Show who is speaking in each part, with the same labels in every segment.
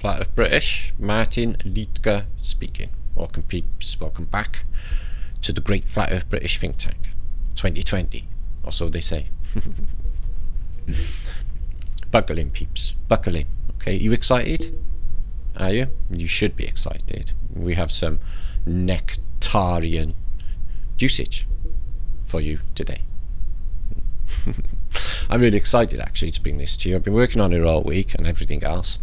Speaker 1: Flat Earth British, Martin Liedtke speaking. Welcome peeps, welcome back to the Great Flat Earth British Think Tank 2020, or so they say. Buckle in peeps, buckle in. Okay, you excited? Are you? You should be excited. We have some Nectarian juicage for you today. I'm really excited actually to bring this to you. I've been working on it all week and everything else.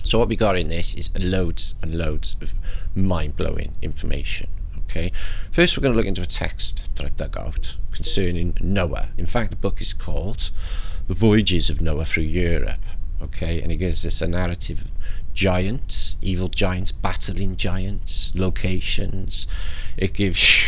Speaker 1: So what we got in this is loads and loads of mind-blowing information. Okay, first we're going to look into a text that I've dug out concerning Noah. In fact, the book is called The Voyages of Noah through Europe. Okay, and it gives us a narrative of giants, evil giants, battling giants, locations. It gives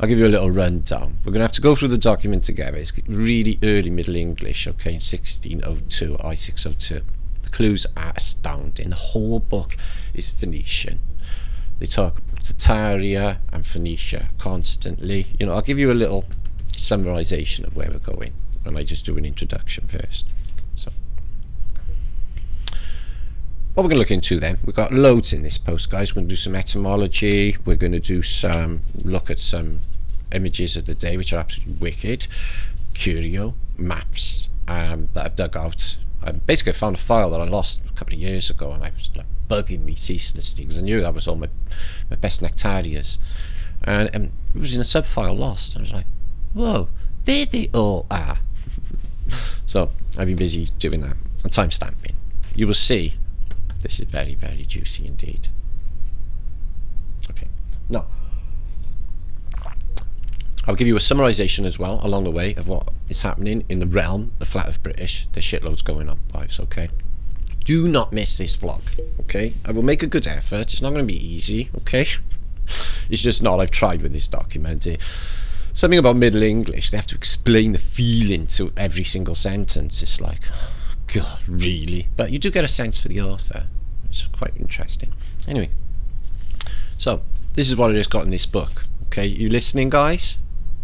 Speaker 1: I'll give you a little rundown. We're going to have to go through the document together. It's really early Middle English, okay, in 1602, i602. The clues are astounding. The whole book is Phoenician. They talk about Tartaria and Phoenicia constantly. You know, I'll give you a little summarization of where we're going, and I just do an introduction first. So, what we're going to look into then, we've got loads in this post, guys. We're going to do some etymology. We're going to do some look at some images of the day, which are absolutely wicked. Curio maps that I've dug out. Basically, I found a file that I lost a couple of years ago, and I was like bugging me ceaselessly because I knew that was all my best Nectarias, and it was in a sub file lost. I was like, whoa, there they all are. So I've been busy doing that and time stamping. You will see this is very juicy indeed. Okay, now I'll give you a summarization as well along the way of what is happening in the realm of Flat Earth British. There's shitloads going on, guys, okay? Do not miss this vlog, okay? I will make a good effort. It's not going to be easy, okay? It's just not. I've tried with this document. Something about Middle English, they have to explain the feeling to every single sentence. It's like, oh, God, really? But you do get a sense for the author. It's quite interesting. Anyway, so this is what it has got in this book, okay? You listening, guys?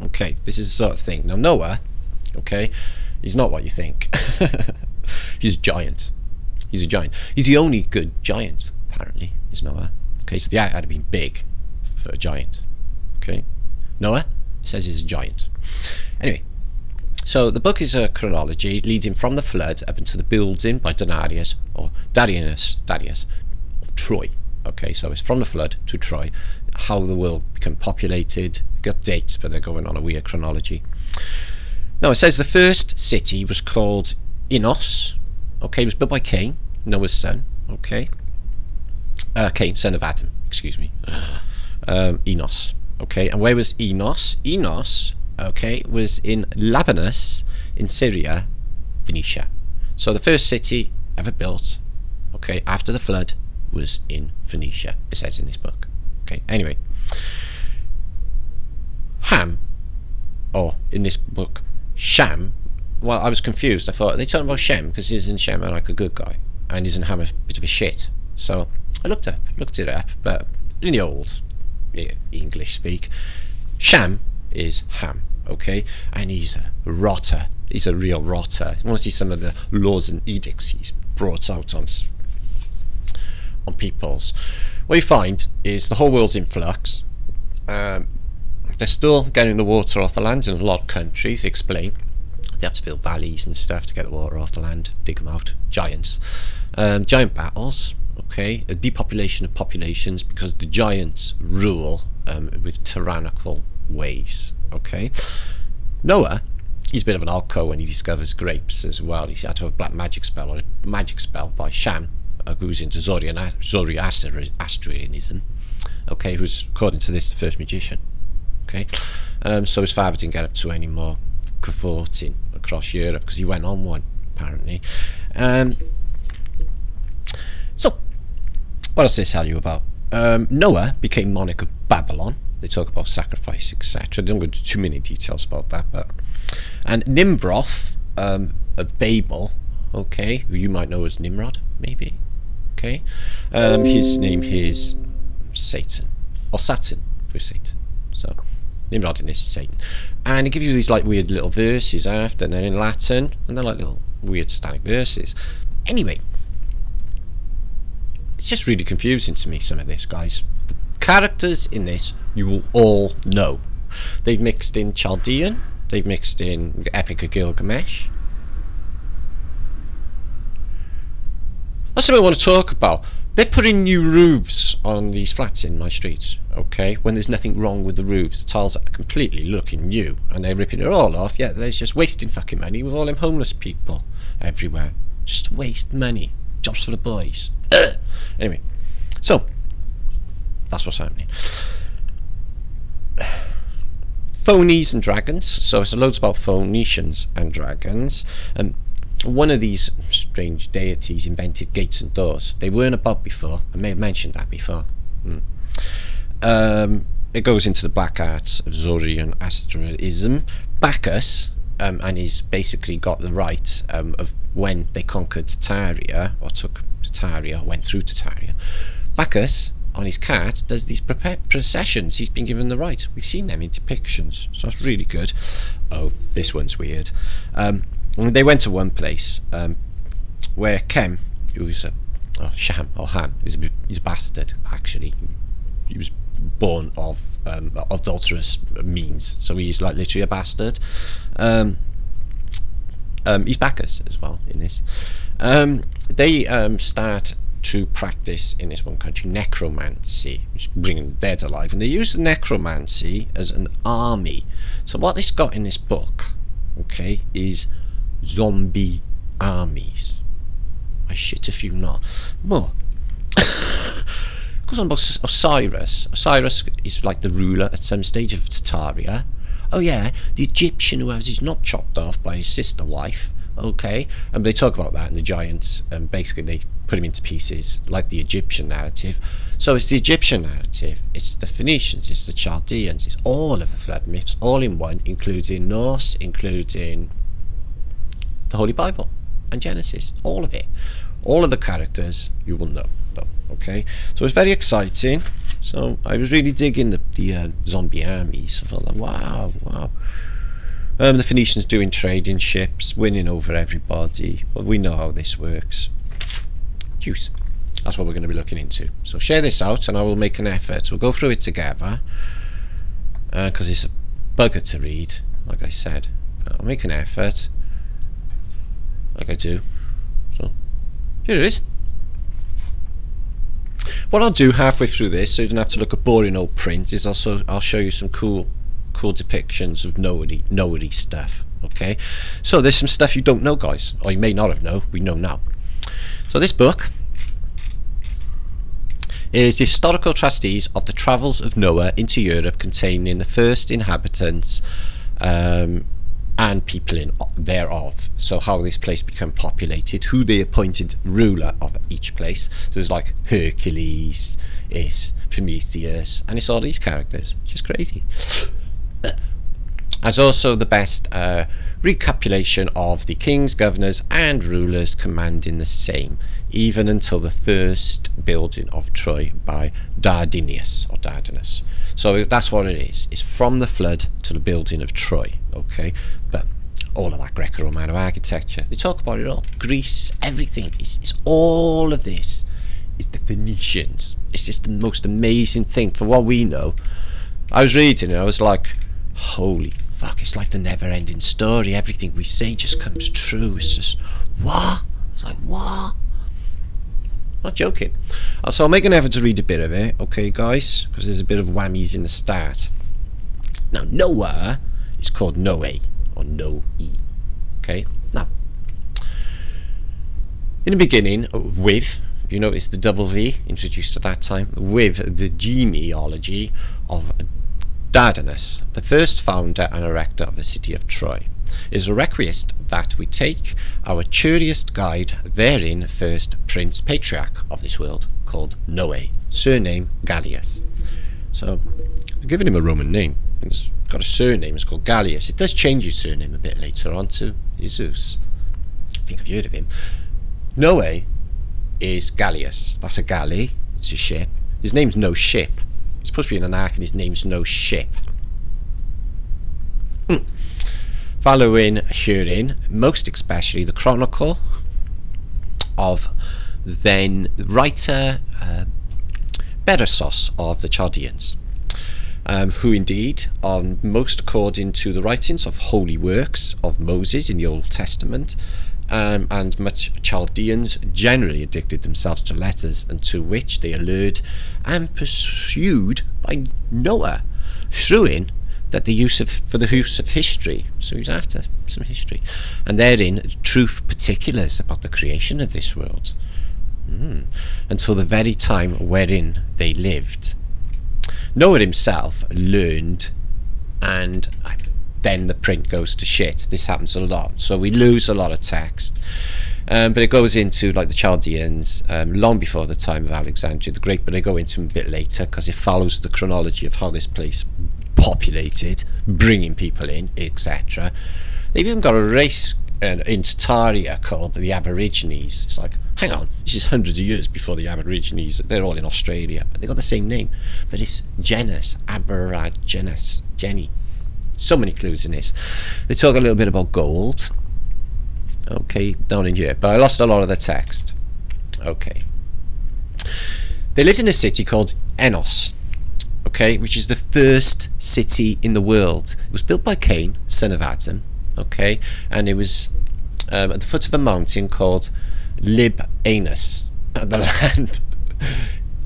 Speaker 1: Okay, this is the sort of thing. Now, Noah, okay, he's not what you think. He's a giant. He's a giant. He's the only good giant, apparently, is Noah. Okay, so the act had to be big for a giant. Okay, Noah says he's a giant. Anyway, so the book is a chronology leading from the flood up into the building by Darius of Troy. Okay, so it's from the flood to Troy, how the world became populated. Got dates, but they're going on a weird chronology. Now it says the first city was called Enos. Okay, it was built by Cain, Noah's son. Okay, Cain, son of Adam. Excuse me. Enos. Okay, and where was Enos? Enos, okay, was in Labanus, in Syria, Phoenicia. So the first city ever built, okay, after the flood, was in Phoenicia. It says in this book. Okay, anyway. Ham, or in this book, Sham. Well, I was confused. I thought, are they talking about Shem? Because isn't Shem like a good guy? And isn't Ham a bit of a shit? So I looked it up, but in the old English speak, Sham is Ham, okay? And he's a rotter. He's a real rotter. You want to see some of the laws and edicts he's brought out on peoples. What you find is the whole world's in flux. They're still getting the water off the land in a lot of countries. They explain they have to build valleys and stuff to get the water off the land, dig them out. Giants, giant battles. Okay, a depopulation of populations because the giants rule with tyrannical ways. Okay, Noah, he's a bit of an alco when he discovers grapes as well. He had to have a black magic spell or a magic spell by Sham, who's into Zoroastrianism. Okay, who's according to this the first magician. Okay, so his father didn't get up to any more cavorting across Europe because he went on one apparently. So what does this tell you about? Noah became monarch of Babylon. They talk about sacrifice, etc. Don't go into too many details about that, but and Nimroth of Babel, okay, who you might know as Nimrod, maybe. Okay, his name is Satan or Saturn for Satan. So Nimrod in this is Satan, and it gives you these like weird little verses after, and they're in Latin, and they're like little weird static verses. Anyway, It's just really confusing to me, some of this, guys. The characters in this you will all know. They've mixed in Chaldean, they've mixed in Epic of Gilgamesh. That's something I want to talk about. They're putting new roofs on these flats in my streets, okay, when there's nothing wrong with the roofs. The tiles are completely looking new, and they're ripping it all off. Yeah, they're just wasting fucking money with all them homeless people everywhere. Just waste money. Jobs for the boys. Anyway, so that's what's happening. Phonies and dragons. So it's loads about Phoenicians and dragons. One of these strange deities invented gates and doors. They weren't about before. I may have mentioned that before. It goes into the black arts of Zoroastrian asterism. Bacchus, and he's basically got the right of when they conquered Tartaria, or took Tartaria, went through Tartaria. Bacchus, on his cart, does these processions. He's been given the right. We've seen them in depictions, so that's really good. Oh, this one's weird. They went to one place where Kem, who's Ham, he's a bastard, actually. He was born of adulterous means, so he's like literally a bastard. He's Bacchus as well in this. They start to practice in this one country necromancy, which is bringing the dead alive, and they use the necromancy as an army. So what this got in this book, okay, is zombie armies. I shit if you not more. Goes on about Osiris. Osiris is like the ruler at some stage of Tartaria. Oh yeah, the Egyptian who has his knob chopped off by his sister wife. Okay, and they talk about that in the Gyants, and basically they put him into pieces like the Egyptian narrative. So it's the Egyptian narrative, it's the Phoenicians, it's the Chaldeans, it's all of the flood myths, all in one, including Norse, including the Holy Bible and Genesis, all of it, all of the characters you will know. Okay, so it's very exciting. So I was really digging the zombie armies. I felt like wow. The Phoenicians doing trading ships, winning over everybody. Well, we know how this works. Juice. That's what we're going to be looking into. So share this out, and I will make an effort. We'll go through it together because it's a bugger to read, like I said. But I'll make an effort. Like I do. So here it is. What I'll do halfway through this, so you don't have to look at boring old print, is I'll show you some cool depictions of Noe stuff. Okay, so there's some stuff you don't know, guys, or you may not have known. We know now. So this book is the historical treatise of the travels of Noah into Europe, containing the first inhabitants and people thereof. So how this place became populated, who they appointed ruler of each place. So there's like Hercules, it's Prometheus, and it's all these characters, which is crazy. As also the best recapitulation of the kings, governors and rulers commanding the same, even until the first building of Troy by Dardanus or Dardanus. So that's what it is. It's from the flood to the building of Troy. Okay, but all of that Greco-Roman architecture, they talk about it all. Greece, everything. It's all of this is the Phoenicians. It's just the most amazing thing for what we know. I was reading and I was like, holy fuck, it's like the never-ending story. Everything we say just comes true. It's just, what? It's like, what? Not joking. So I'll make an effort to read a bit of it, okay, guys? Because there's a bit of whammies in the start. Now, Noah is called Noe, or Noe. Okay? Now, in the beginning, with, you notice the double V introduced at that time, with the genealogy of Dardanus, the first founder and erector of the city of Troy. It is a request that we take our cheeriest guide therein, first prince patriarch of this world, called Noe, surname Gallius. So I've given him a Roman name, and he's got a surname, it's called Gallius. It does change his surname a bit later on to Jesus. I think I've heard of him. Noe is Gallius. That's a galley, it's a ship. His name's no ship. He's supposed to be in an ark and his name's no ship. Following herein, most especially the chronicle of than the writer Beresos of the Chaldeans, who indeed are most according to the writings of holy works of Moses in the Old Testament, and much Chaldeans generally addicted themselves to letters, and to which they allured and pursued by Noah, showing that for the use of history. So he's after some history, and therein truth particulars about the creation of this world, until the very time wherein they lived. Noah himself learned, and then the print goes to shit. This happens a lot, so we lose a lot of text, but it goes into like the Chaldeans long before the time of Alexander the Great, but I go into them a bit later because it follows the chronology of how this place populated, bringing people in, etc. They've even got a race in Tartaria called the Aborigines. It's like, hang on, this is hundreds of years before the Aborigines. They're all in Australia, but they got the same name, but it's genus Aborigines, Jenny. So many clues in this. They talk a little bit about gold, okay, down in here, but I lost a lot of the text. Okay, they lived in a city called Enos, okay, which is the first city in the world. It was built by Cain, son of Adam, okay, and it was at the foot of a mountain called Enos, the land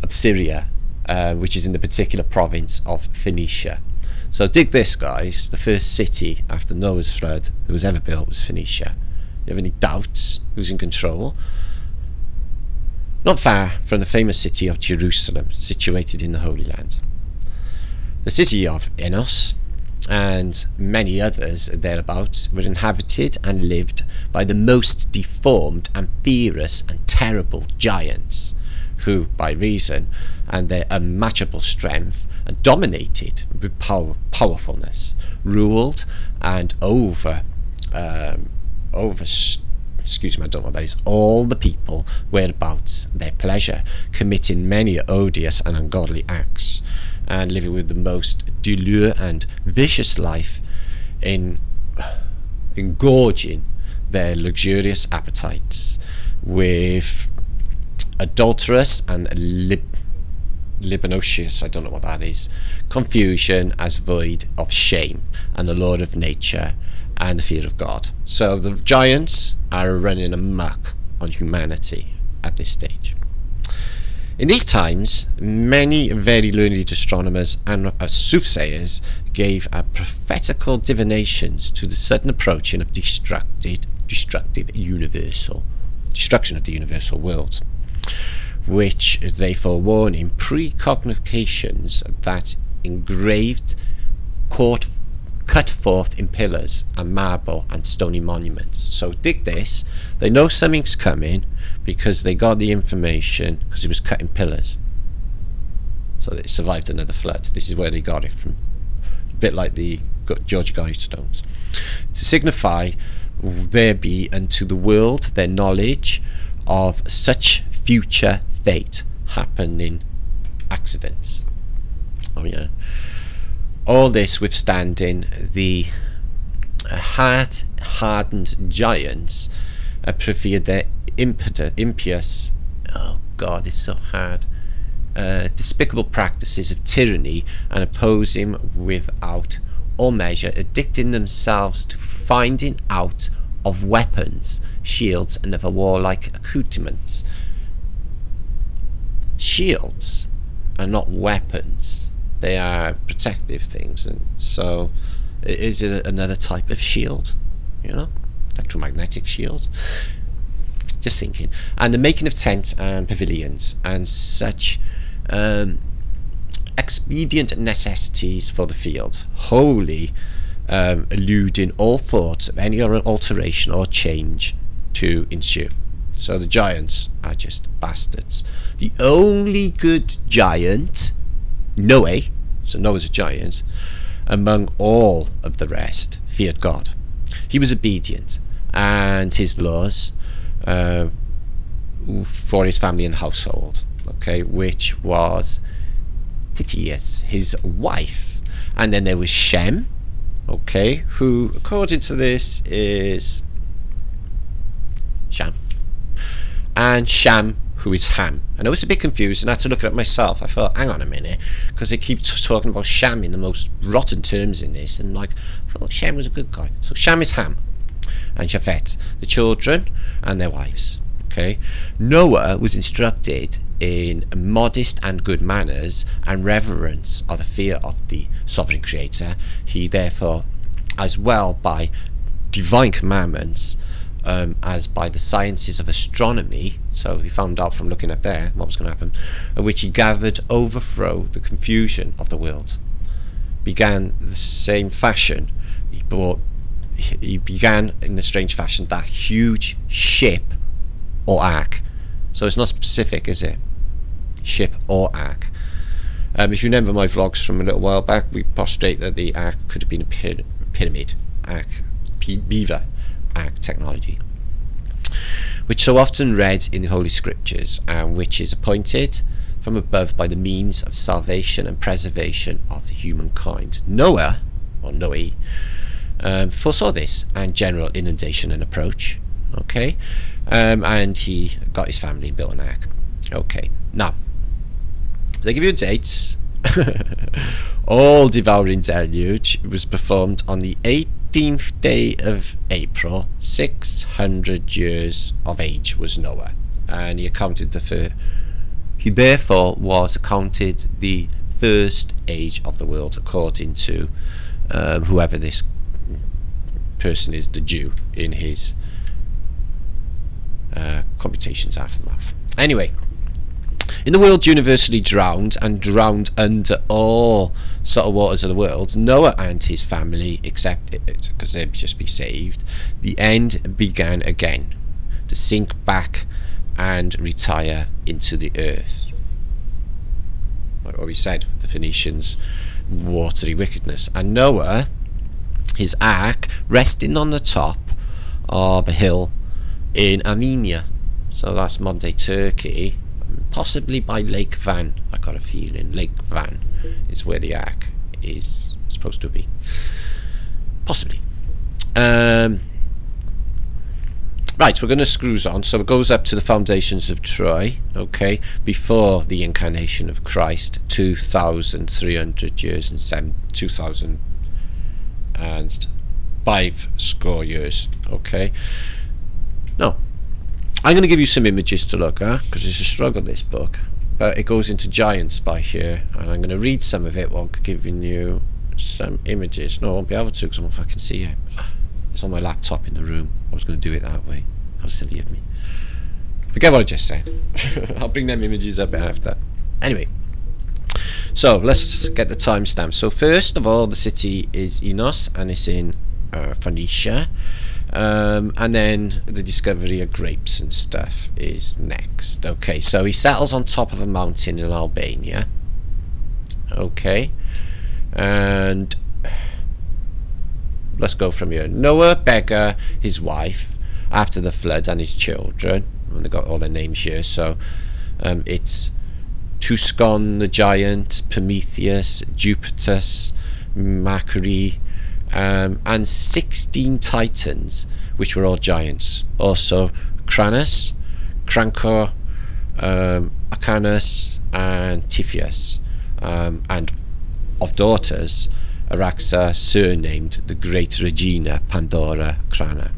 Speaker 1: of Syria, which is in the particular province of Phoenicia. So dig this, guys. The first city after Noah's flood that was ever built was Phoenicia. You have any doubts who's in control? Not far from the famous city of Jerusalem, situated in the Holy Land. The city of Enos and many others thereabouts were inhabited and lived by the most deformed and fierce and terrible giants, who, by reason and their unmatchable strength, dominated with powerfulness, ruled and excuse me, I don't know what that is, all the people whereabouts their pleasure, committing many odious and ungodly acts, and living with the most delure and vicious life in engorging their luxurious appetites with adulterous and libidinous, I don't know what that is, confusion as void of shame and the Lord of nature and the fear of God. So the giants are running amok on humanity at this stage. In these times, many very learned astronomers and soothsayers gave prophetical divinations to the sudden approaching of destruction of the universal world, which they forewarn in precognitions that engraved, cut forth in pillars and marble and stony monuments. So dig this, they know something's coming because they got the information because it was cut in pillars, so that it survived another flood. This is where they got it from, a bit like the George Gallius stones, to signify there be unto the world their knowledge of such future fate happening accidents. Oh yeah. All this withstanding the hardened giants preferred their impious, oh god, it's so hard, despicable practices of tyranny, and oppose him without all measure, addicting themselves to finding out of weapons, shields, and other warlike accoutrements. Shields are not weapons, they are protective things, and so is it another type of shield, you know, electromagnetic shield? Just thinking. And the making of tents and pavilions and such expedient necessities for the field, wholly eluding all thoughts of any other alteration or change to ensue. So the giants are just bastards. The only good giant, Noe, so Noah's a giant, among all of the rest, feared God. He was obedient, and his laws for his family and household, okay, which was Titius, his wife. And then there was Shem, okay, who according to this is Sham. And Sham who is Ham. I know it's a bit confusing. I had to look it up myself. I thought, hang on a minute, because they keep talking about Shem in the most rotten terms in this, and like, I thought Shem was a good guy. So Shem is Ham, and Japhet, the children and their wives. Okay, Noah was instructed in modest and good manners and reverence of the fear of the sovereign creator. He therefore, as well by divine commandments, as by the sciences of astronomy, so he found out from looking up there what was going to happen, which he gathered overthrow the confusion of the world. Began the same fashion, he began in the strange fashion that huge ship or ark. So it's not specific, is it? Ship or ark. If you remember my vlogs from a little while back, we postulate that the ark could have been a pyramid ark, beaver ark technology, which so often read in the Holy Scriptures, and which is appointed from above by the means of salvation and preservation of the humankind. Noah, or Noe, foresaw this and general inundation and approach. Okay, and he got his family and built an ark. Okay, now they give you dates. All devouring deluge was performed on the 18th day of April. 600 years of age was Noah, and he therefore was accounted the first age of the world, according to whoever this person is, the Jew, in his computations aftermath. Anyway, in the world universally drowned and drowned under all subtle waters of the world, Noah and his family accepted it because they'd just be saved. The end began again to sink back and retire into the earth, like what we said, the Phoenicians' watery wickedness. And Noah, his ark, resting on the top of a hill in Armenia, so that's modern-day Turkey, possibly by Lake Van. I got a feeling Lake Van is where the ark is supposed to be, possibly. Right, we're going to screws on. So it goes up to the foundations of Troy, okay, before the incarnation of Christ, 2,300 years and 2,005 score years, okay. Now, I'm going to give you some images to look at, because it's a struggle, this book, but it goes into Gyants by here, and I'm going to read some of it while giving you some images. No, I won't be able to because I won't fucking see it. It's on my laptop in the room. I was going to do it that way. How silly of me. Forget what I just said. I'll bring them images up after. Anyway, so let's get the timestamp. So first of all, the city is Enos, and it's in Phoenicia. And then the discovery of grapes and stuff is next. Okay, so he settles on top of a mountain in Albania. Okay, and let's go from here. Noah, Beggar, his wife, after the flood, and his children, and they got all their names here. So it's Tuscon the giant, Prometheus, Jupitus, Macquarie, and 16 titans, which were all giants. Also Cranus, Crancor, Acanus, and Typhius, and of daughters, Araxa, surnamed the Great Regina Pandora Crana.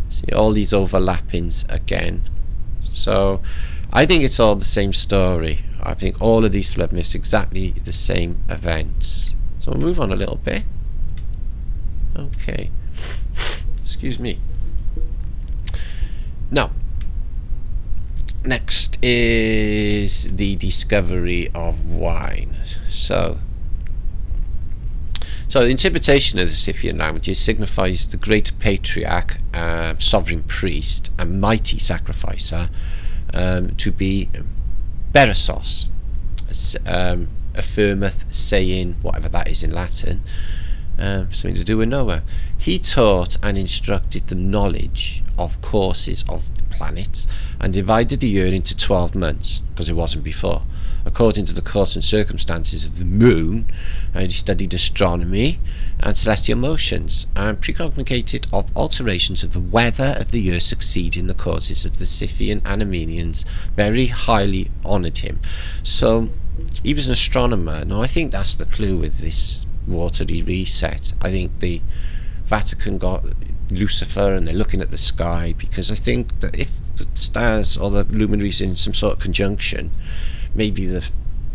Speaker 1: See all these overlappings again. So I think it's all the same story. I think all of these flood myths exactly the same events. So we'll move on a little bit. Okay. Excuse me. Now, next is the discovery of wine. So the interpretation of the Scythian languages signifies the great patriarch, sovereign priest, and mighty sacrificer to be Beresos, affirmeth, saying, whatever that is in Latin, something to do with Noah. He taught and instructed the knowledge of courses of the planets, and divided the year into 12 months, because it wasn't before, according to the course and circumstances of the moon, and he studied astronomy and celestial motions, and precognigated of alterations of the weather of the earth succeeding the causes of the Scythian and Armenians, very highly honoured him. So he was an astronomer. Now I think that's the clue with this watery reset. I think the Vatican got Lucifer and they're looking at the sky, because I think that if the stars or the luminaries in some sort of conjunction, maybe the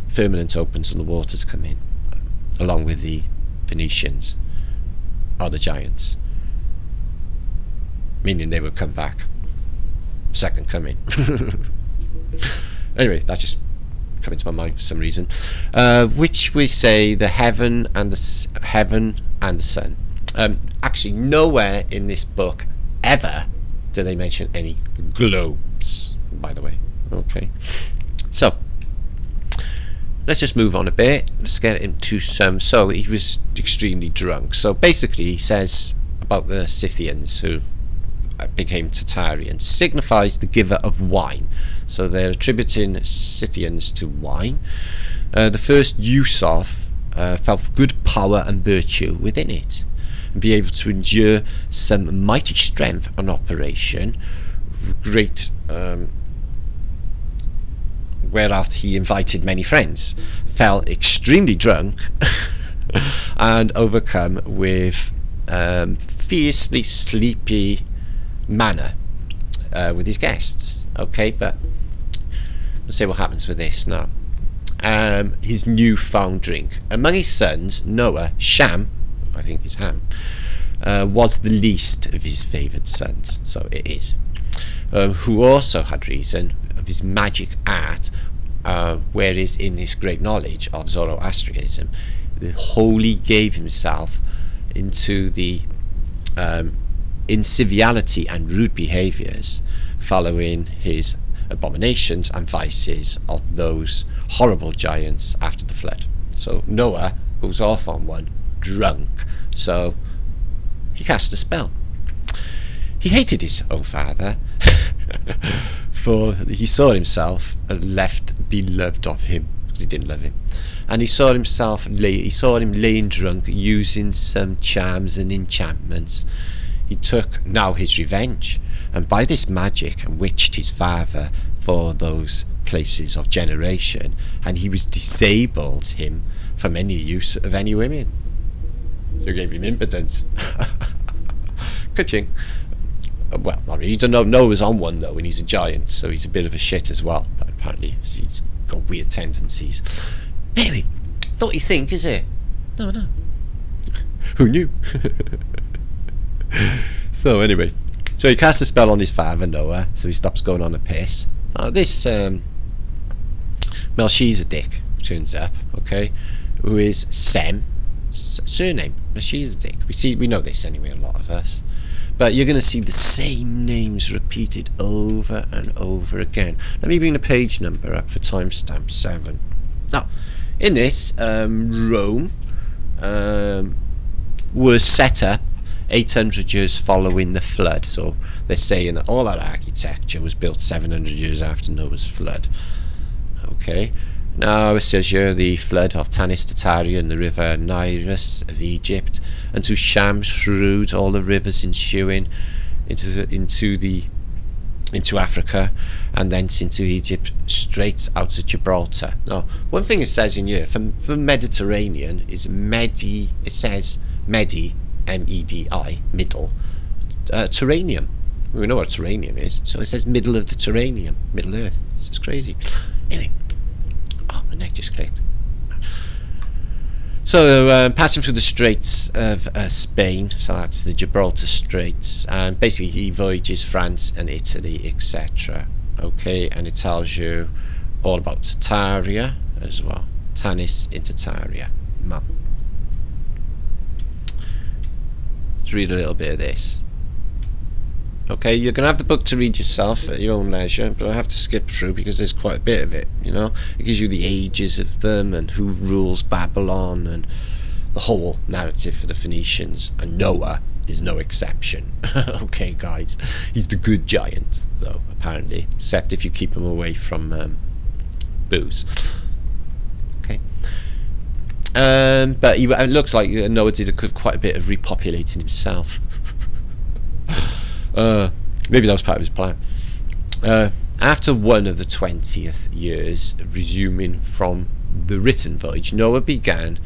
Speaker 1: firmament opens and the waters come in, along with the Phoenicians or the Gyants, meaning they would come back, second coming. Anyway, that's just coming to my mind for some reason. Which we say the heaven and the sun. Actually, nowhere in this book ever do they mention any globes, by the way. Okay, so let's just move on a bit. Let's get into some. So he was extremely drunk. So basically he says about the Scythians who became Tartarians, signifies the giver of wine. So they're attributing Scythians to wine. The first use of felt good power and virtue within it, and be able to endure some mighty strength on operation, great, whereof he invited many friends, fell extremely drunk and overcome with fiercely sleepy manner with his guests. Okay, but let's see what happens with this now. His newfound drink. Among his sons, Noah, Sham, I think it's Ham, was the least of his favoured sons, so it is, who also had reason of his magic art, whereas in his great knowledge of Zoroastrianism, the holy gave himself into the incivility and rude behaviours, following his abominations and vices of those horrible giants after the flood. So Noah goes off on one drunk, so he cast a spell. He hated his own father for he saw himself left beloved of him, because he didn't love him, and he saw him laying drunk, using some charms and enchantments. He took now his revenge, and by this magic witched his father for those places of generation, and he was disabled him from any use of any women. So he gave him impotence. Ka-ching. Well, not really. You don't know. Noah's on one though, and he's a giant, so he's a bit of a shit as well. But apparently, he's got weird tendencies. Anyway, not what you think, is it? No. Who knew? So anyway, so he casts a spell on his father Noah, so he stops going on a piss. This Melchizedek turns up, okay, who is Sem, surname Melchizedek. We know this anyway, a lot of us, but you're going to see the same names repeated over and over again. Let me bring the page number up for timestamp 7. Now, in this, Rome was set up 800 years following the flood, so they're saying that all our architecture was built 700 years after Noah's flood. Okay, now it says here the flood of Tanis Tartaria and the river Nairus of Egypt, and to Sham shrewd all the rivers ensuing into Africa, and thence into Egypt, straight out of Gibraltar. Now, one thing it says in here for Mediterranean is Medi. It says Medi, M-E-D-I, middle, terranium. We know what terranium is, so it says middle of the terranium, Middle Earth. It's crazy. Anyway, oh, my neck just clicked. So passing through the Straits of Spain, so that's the Gibraltar Straits, and basically he voyages France and Italy, etc. Okay, and it tells you all about Tartaria as well. Tanis in Tartaria. Map. Read a little bit of this. Okay, you're gonna have the book to read yourself at your own leisure, but I have to skip through because there's quite a bit of it, you know. It gives you the ages of them and who rules Babylon and the whole narrative for the Phoenicians, and Noah is no exception. Okay guys, he's the good giant though, apparently, except if you keep him away from booze. But it looks like Noah did quite a bit of repopulating himself. Maybe that was part of his plan. After one of the 20th years, resuming from the written voyage, Noah began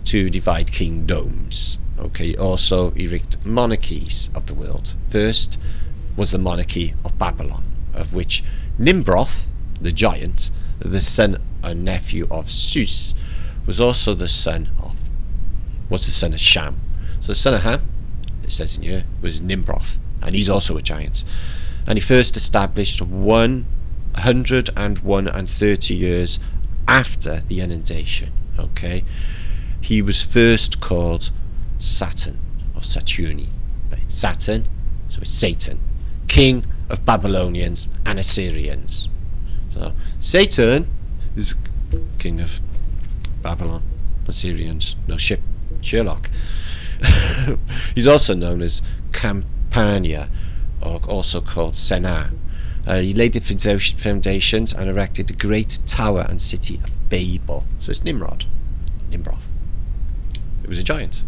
Speaker 1: to divide kingdoms. Okay, also erect monarchies of the world. First was the monarchy of Babylon, of which Nimroth, the giant, the son and nephew of Zeus, was also the son of Sham. So the son of Ham, it says in here, was Nimroth, and he's also a giant. And he first established 130 years after the inundation. Okay, he was first called Saturn or Saturni, but it's Saturn, so it's Satan, king of Babylonians and Assyrians. So Satan is king of Babylon, Assyrians. No ship, Sherlock. He's also known as Campania, or also called Sennaar. He laid the foundations and erected the great tower and city of Babel. So it's Nimroth. It was a giant.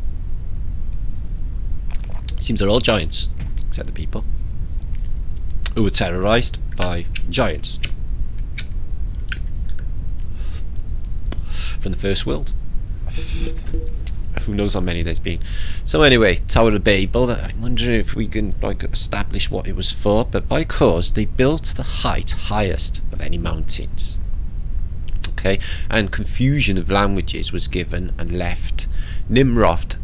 Speaker 1: Seems they're all giants, except the people who were terrorized by giants from the first world. Who knows how many there's been. So anyway, Tower of Babel, I'm wondering if we can establish what it was for, but because they built the highest of any mountains. Okay, and confusion of languages was given and left Nimroth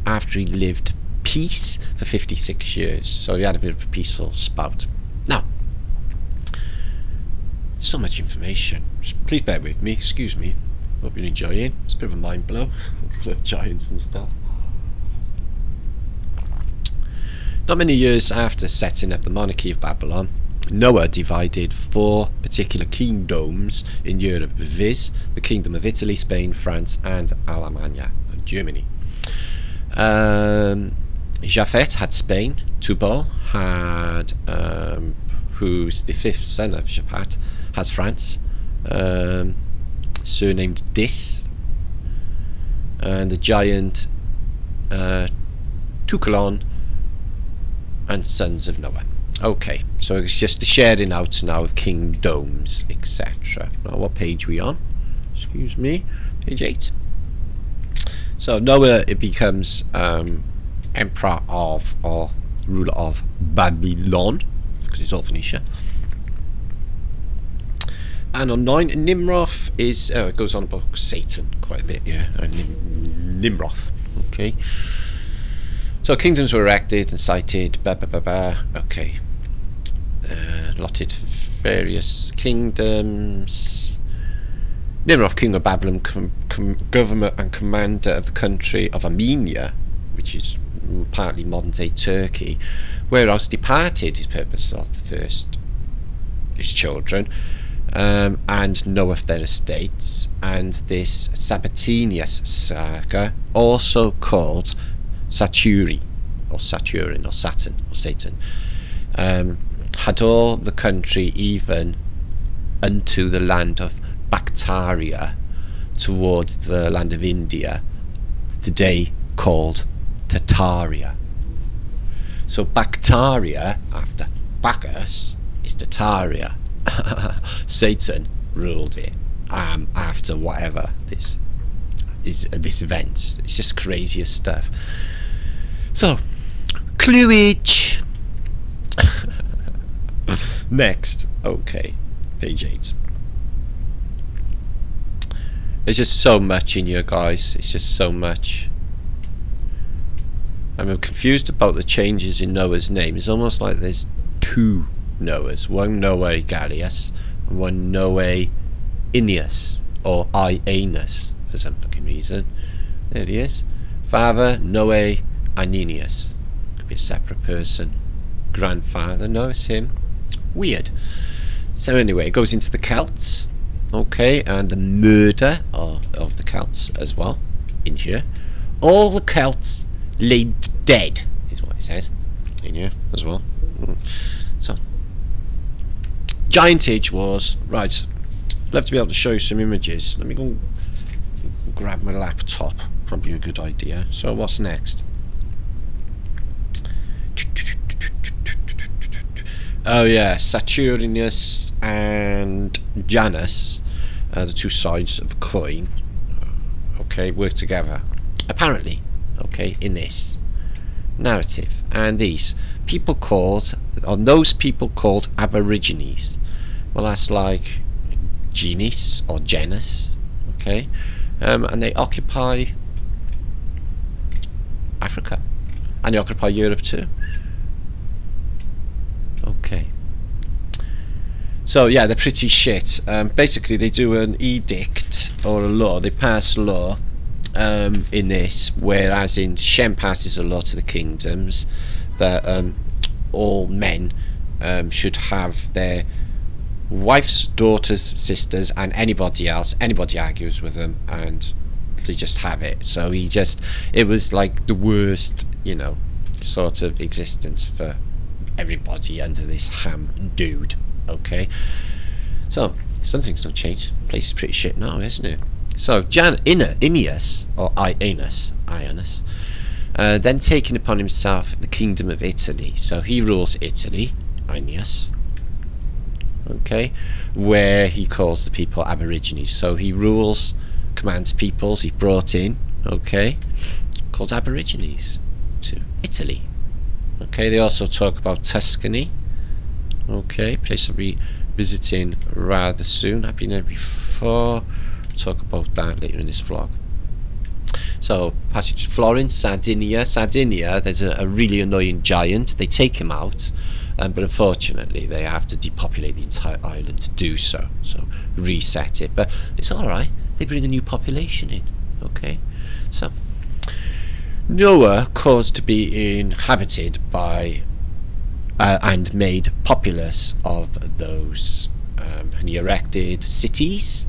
Speaker 1: after he lived peace for 56 years. So he had a bit of a peaceful spout. Now, so much information. Please bear with me, excuse me. Hope you're enjoying. It's a bit of a mind blow. Giants and stuff. Not many years after setting up the monarchy of Babylon, Noah divided 4 particular kingdoms in Europe, viz. the kingdom of Italy, Spain, France and Alemannia, and Germany. Japhet had Spain. Tubal had, who's the 5th son of Japhet, has France, surnamed Dis, and the giant Tukalon and sons of Noah. Okay, so it's just the sharing out now of kingdoms, etc. Now what page are we on? Excuse me, page 8. So Noah, it becomes emperor of, or ruler of, Babylon, because it's all Phoenicia. And on 9, Nimroth is, it goes on about Satan quite a bit, yeah, Nimroth, okay. So kingdoms were erected and cited, okay. Allotted various kingdoms. Nimroth, king of Babylon, governor and commander of the country of Armenia, which is partly modern-day Turkey, whereas departed his purpose of the first his children, and Noah their estates, and this Sabatinius saga, also called Saturi, or Saturn, or Saturn, or Satan, had all the country even unto the land of Bactria, towards the land of India, today called Tartaria. So Bactria, after Bacchus, is Tartaria. Satan ruled it after whatever this event. It's just craziest stuff. So cluage. Next, okay, page 8. There's just so much in here, guys. It's just so much. I'm confused about the changes in Noah's name. It's almost like there's 2 Noahs. One Noe Gallius and one Noe Enos, or Enos for some fucking reason. There he is. Father Noe Ananias. Could be a separate person. Grandfather, no, it's him. Weird. So anyway, it goes into the Celts. Okay, and the murder of the Celts as well in here. All the Celts laid dead is what it says in here as well. So Giant Age was right. I'd love to be able to show you some images. Let me go grab my laptop. Probably a good idea. So what's next? Oh yeah, Saturnus and Janus, the two sides of a coin, okay, work together, apparently, okay, in this narrative. And these people called, or those people called Aborigines, well, that's like genus or genus, okay, and they occupy Africa, and they occupy Europe too. Okay, so yeah, they're pretty shit. Basically, they do an edict or a law. They pass law in this, whereas in Shem passes a law to the kingdoms that all men should have their wives, daughters, sisters, and anybody else. Anybody argues with them, and they just have it. So it was like the worst, you know, sort of existence for everybody under this ham dude. Okay, so some things don't change. The place is pretty shit now, isn't it? So Enos, or Enos, then taking upon himself the kingdom of Italy. So he rules Italy, Enos, okay, where he calls the people Aborigines. So he rules, commands peoples he's brought in, okay, called Aborigines to Italy. Okay, they also talk about Tuscany. Okay, place I'll be visiting rather soon. I've been there before. I'll talk about that later in this vlog. So, passage to Florence, Sardinia. Sardinia, there's a really annoying giant. They take him out, but unfortunately they have to depopulate the entire island to do so. So, reset it. But it's alright. They bring a new population in. Okay, so Noah caused to be inhabited by and made populous of those, and he erected cities,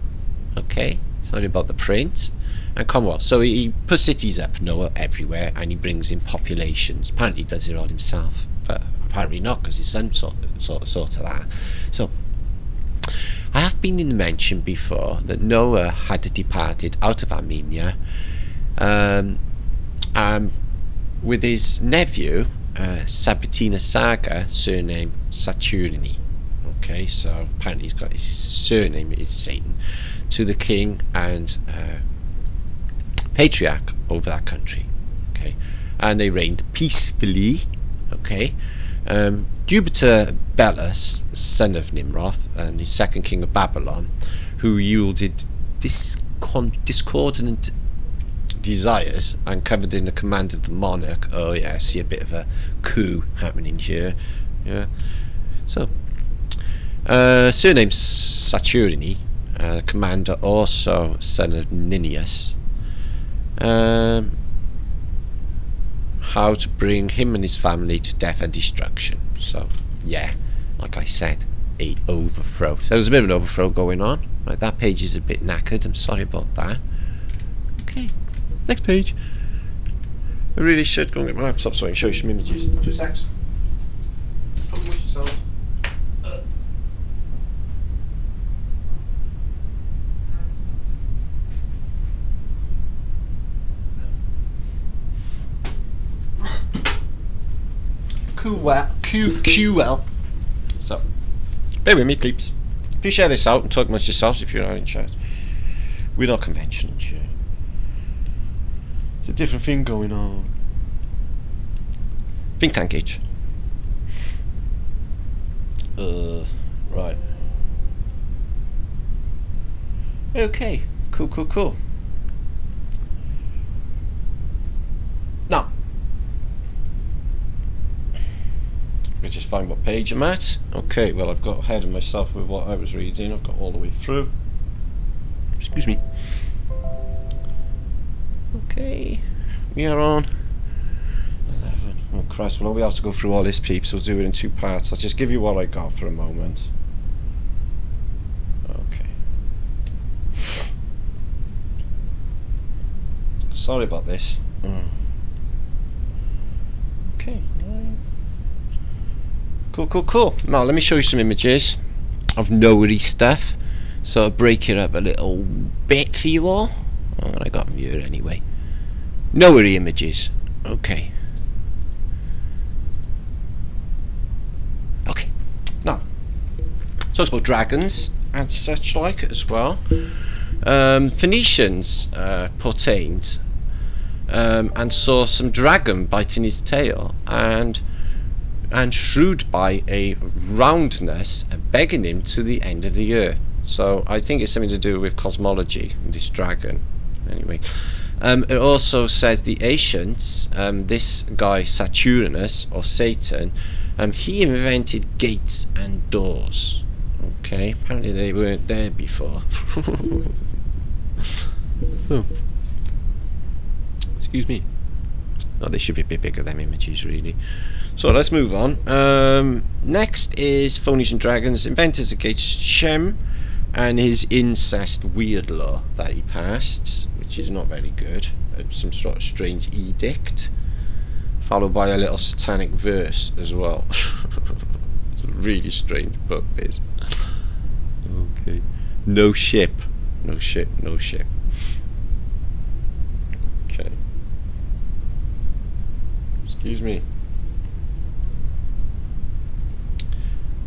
Speaker 1: okay, sorry about the print, and Commonwealth. So he puts cities up, Noah, everywhere, and he brings in populations. Apparently he does it all himself, but apparently not, because his son sort of that. So I have been in mention before that Noah had departed out of Armenia with his nephew Sabatina Saga, surname Saturni. Okay, so apparently he's got his surname is Satan, to the king and patriarch over that country. Okay, and they reigned peacefully. Okay, Jupiter Belus, son of Nimroth, and the second king of Babylon, who yielded discordant desires and covered in the command of the monarch. Oh yeah, I see a bit of a coup happening here. Yeah, so surname Saturni, commander also son of Ninius. How to bring him and his family to death and destruction. So yeah, like I said, a overthrow. So there's a bit of an overthrow going on. Right, that page is a bit knackered, I'm sorry about that. Okay, next page. I really should go and get my laptop so I can show you some images. 2 secs. QL. So, bear with me, peeps. Please share this out and talk amongst yourselves if you're not in chat. We're not conventional chat. It's a different thing going on. Think tank age. Right. Okay. Cool. Now, let's just find what page I'm at. Okay, well, I've got ahead of myself with what I was reading. I've got all the way through. Excuse me. Okay, we are on 11. Oh Christ, well, we have to go through all this, peeps, so we'll do it in 2 parts. I'll just give you what I got for a moment. Okay. Sorry about this. Okay. Cool. Now let me show you some images of Noah stuff, so I'll break it up a little bit for you all. what I got from here anyway. Noe images. Okay. Okay. Now, talks about dragons and such like as well. Phoenicians portained and saw some dragon biting his tail and shrewd by a roundness begging him to the end of the earth. So I think it's something to do with cosmology, this dragon. Anyway, it also says the ancients, this guy Saturnus or Satan, he invented gates and doors. Okay, apparently they weren't there before. Oh. Excuse me. Oh, they should be a bit bigger, them images, really. So let's move on. Next is Phoenician dragons, inventors against Shem and his incest weird law that he passed, which is not very good. Some sort of strange edict, followed by a little satanic verse as well. It's a really strange book, this. Okay. No ship. No ship, no ship. Okay. Excuse me.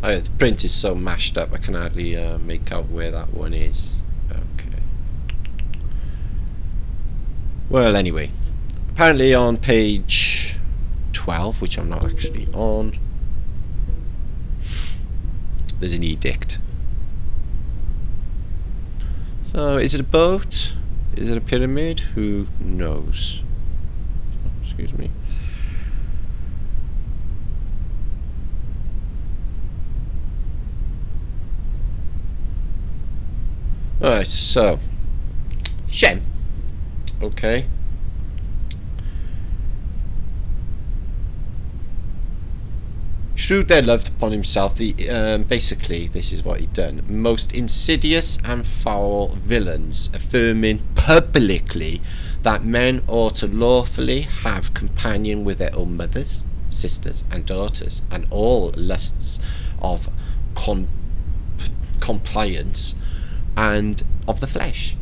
Speaker 1: Oh, yeah, the print is so mashed up I can hardly make out where that one is. Okay. Well, anyway, apparently on page 12, which I'm not actually on, there's an edict. So, is it a boat? Is it a pyramid? Who knows? Excuse me. Alright, so Shem. Okay. Shrewd there loved upon himself the basically this is what he'd done. Most insidious and foul villains, affirming publicly that men ought to lawfully have companion with their own mothers, sisters and daughters, and all lusts of compliance and of the flesh,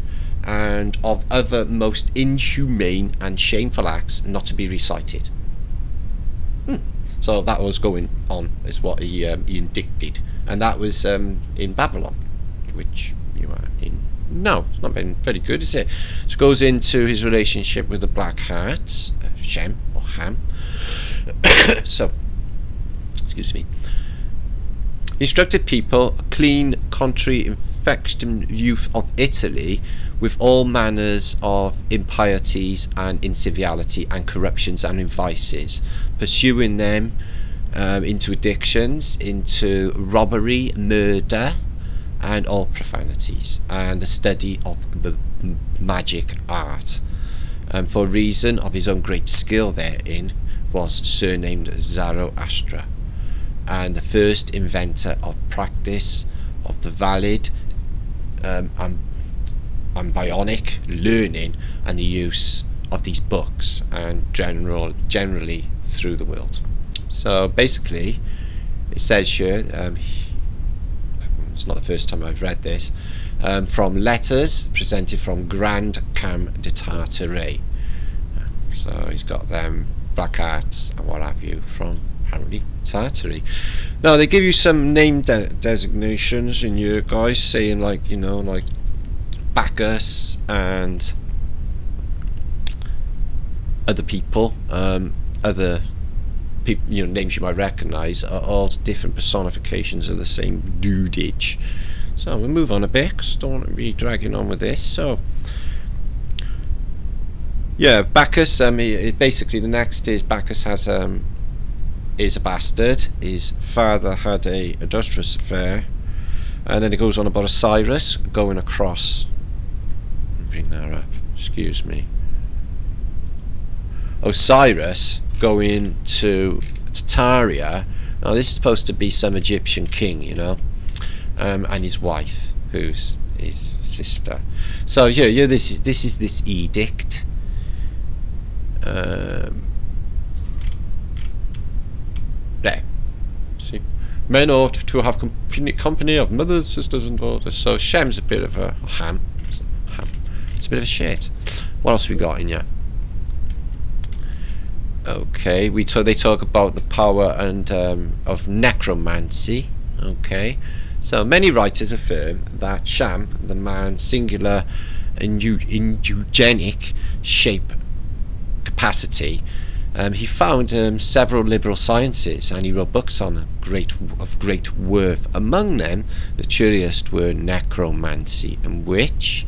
Speaker 1: and of other most inhumane and shameful acts not to be recited. So that was going on, is what he indicted, and that was in Babylon, which you are in. No, it's not been very good, is it? So it goes into his relationship with the Black Heart, Shem or Ham. So, excuse me. Instructed people, clean, contrary, infected youth of Italy, with all manners of impieties and incivility and corruptions and vices, pursuing them into addictions, into robbery, murder, and all profanities, and the study of the magic art. For reason of his own great skill therein, was surnamed Zoroastra, and the first inventor of practice of the valid and bionic learning and the use of these books and generally through the world. So basically it says here, it's not the first time I've read this, from letters presented from Grand Cam de Tartarian. So he's got them black arts and what have you from apparently Tartary. Now they give you some name designations in here, guys, saying like, you know, like Bacchus and other people, other people, you know, names you might recognise, are all different personifications of the same dudage. So we'll move on a bit because I don't want to be dragging on with this. So yeah, Bacchus. Basically the next is Bacchus has is a bastard. His father had a adulterous affair, and then it goes on about Osiris going across. Bring that up. Excuse me. Osiris going to Tartaria. Now this is supposed to be some Egyptian king, you know, and his wife, who's his sister. So yeah, this is this edict. There. See, men ought to have company of mothers, sisters, and daughters. So Shem's a bit of a ham. It's a bit of a shit. What else we got in here? Okay, they talk about the power and of necromancy. Okay, so many writers affirm that Sham, the man singular in eugenic shape capacity, he found several liberal sciences, and he wrote books on of great worth. Among them, the cheeriest were necromancy, in which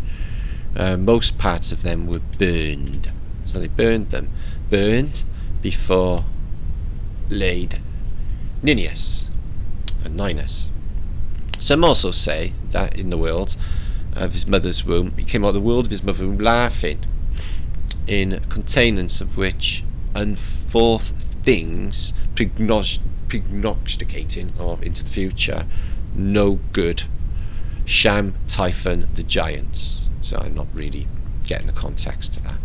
Speaker 1: most parts of them were burned. So they burned before laid Ninus and Ninus. Some also say that in the world of his mother's womb, he came out of the world of his mother's womb laughing, in containance of which unforth things prognosticating or into the future no good. Sham, Typhon, the Gyants. So I'm not really getting the context of that.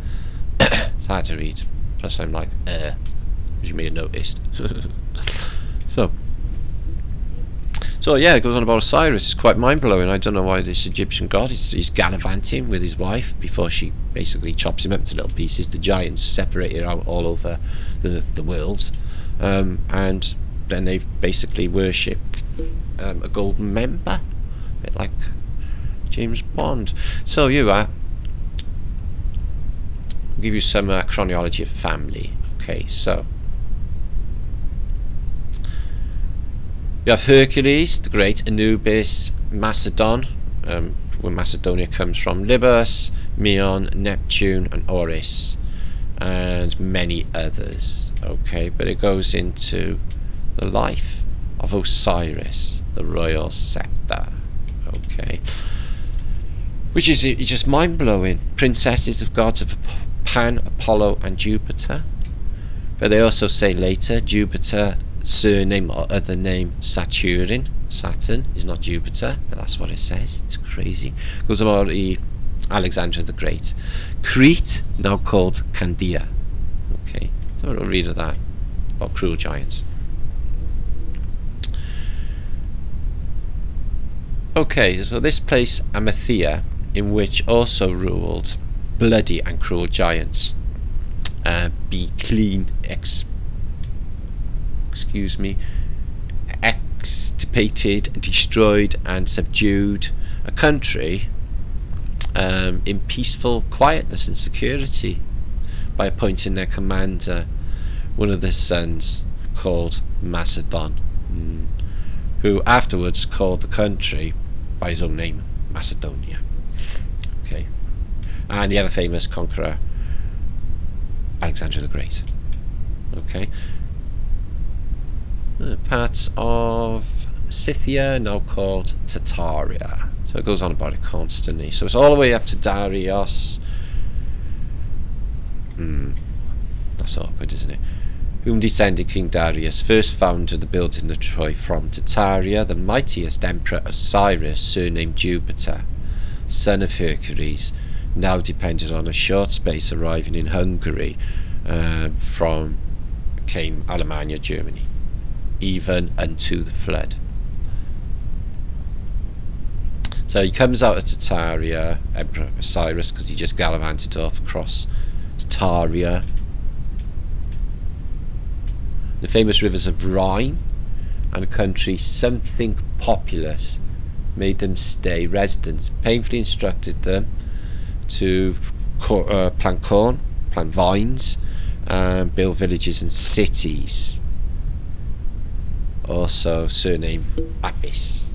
Speaker 1: It's hard to read. Plus I'm like, as you may have noticed. So yeah, it goes on about Osiris. It's quite mind-blowing. I don't know why this Egyptian god he's gallivanting with his wife before she basically chops him up into little pieces. The Gyants separated out all over the world, and then they basically worship a golden member, a bit like James Bond. So you are. I'll give you some chronology of family. Okay, so you have Hercules, the great, Anubis, Macedon, where Macedonia comes from, Libus, Meon, Neptune, and Oris, and many others. Okay, but it goes into the life of Osiris, the royal scepter. Okay, which is just mind-blowing. Princesses of gods of Pan, Apollo, and Jupiter. But they also say later Jupiter, surname or other name Saturn is not Jupiter, but that's what it says. It's crazy. It goes about Alexander the Great. Crete, now called Candia. Okay, so we'll read of that about cruel giants. Okay, so this place Amathea, in which also ruled bloody and cruel giants, be clean extirpated, destroyed, and subdued a country in peaceful quietness and security by appointing their commander, one of their sons, called Macedon, who afterwards called the country by his own name, Macedonia. Okay, and the other famous conqueror, Alexander the Great. Okay. Parts of Scythia, now called Tartaria. So it goes on about it constantly. So it's all the way up to Darius. That's awkward, isn't it? Whom descended King Darius, first founded the building of Troy from Tartaria, the mightiest emperor Osiris, surnamed Jupiter, son of Hercules, now depended on a short space arriving in Hungary from came Alemannia, Germany, even unto the flood. So he comes out of Tartaria, Emperor Osiris, because he just gallivanted off across Tartaria. The famous rivers of Rhine and a country something populous made them stay residents, painfully instructed them to plant corn, plant vines, and build villages and cities. Also surname Apis.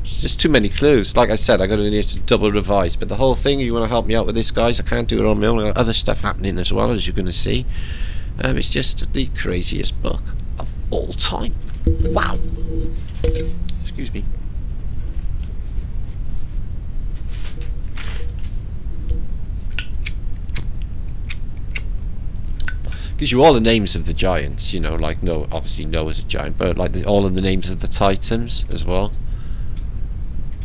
Speaker 1: It's just too many clues. Like I said, I got to need to double revise, but the whole thing, you want to help me out with this, guys, I can't do it on my own. I got other stuff happening as well, as you're going to see. It's just the craziest book of all time. Wow. Excuse me. Gives you all the names of the giants, you know, like Noah, obviously Noah's a giant, but like all of the names of the Titans as well,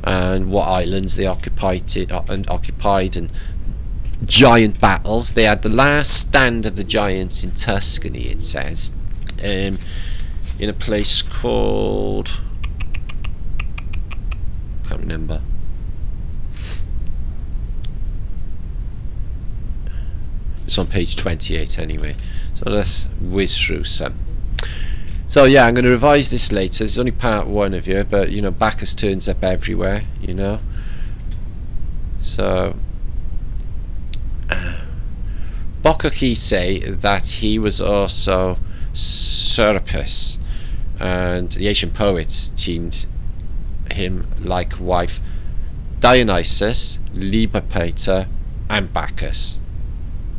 Speaker 1: and what islands they occupied and giant battles. They had the last stand of the giants in Tuscany, it says, in a place called, can't remember. It's on page 28 anyway. So let's whiz through some. So yeah, I'm going to revise this later. It's only part 1 of you, but you know, Bacchus turns up everywhere, you know. So Bokaki say that he was also Serapis, and the ancient poets teamed him like wife Dionysus, Liber and Bacchus.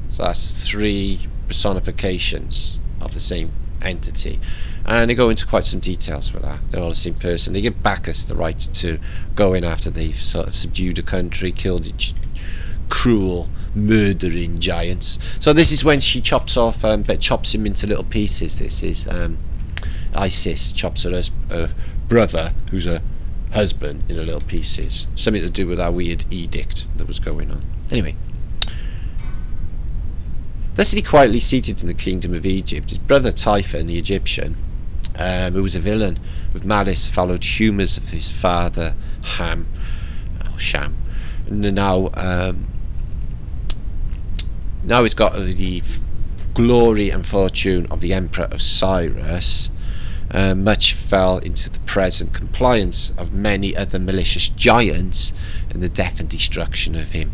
Speaker 1: So that's 3 personifications of the same entity, and they go into quite some details with that. They're all the same person. They give Bacchus the right to go in after they've sort of subdued a country, killed its cruel, murdering giants. So this is when she chops off, but chops him into little pieces. This is Isis chops her brother, who's a husband, into little pieces. Something to do with that weird edict that was going on. Anyway, thusly quietly seated in the kingdom of Egypt, his brother Typhon, the Egyptian, who was a villain with malice, followed humours of his father Sham, and now he's got the glory and fortune of the Emperor Osiris. Much fell into the present compliance of many other malicious giants and the death and destruction of him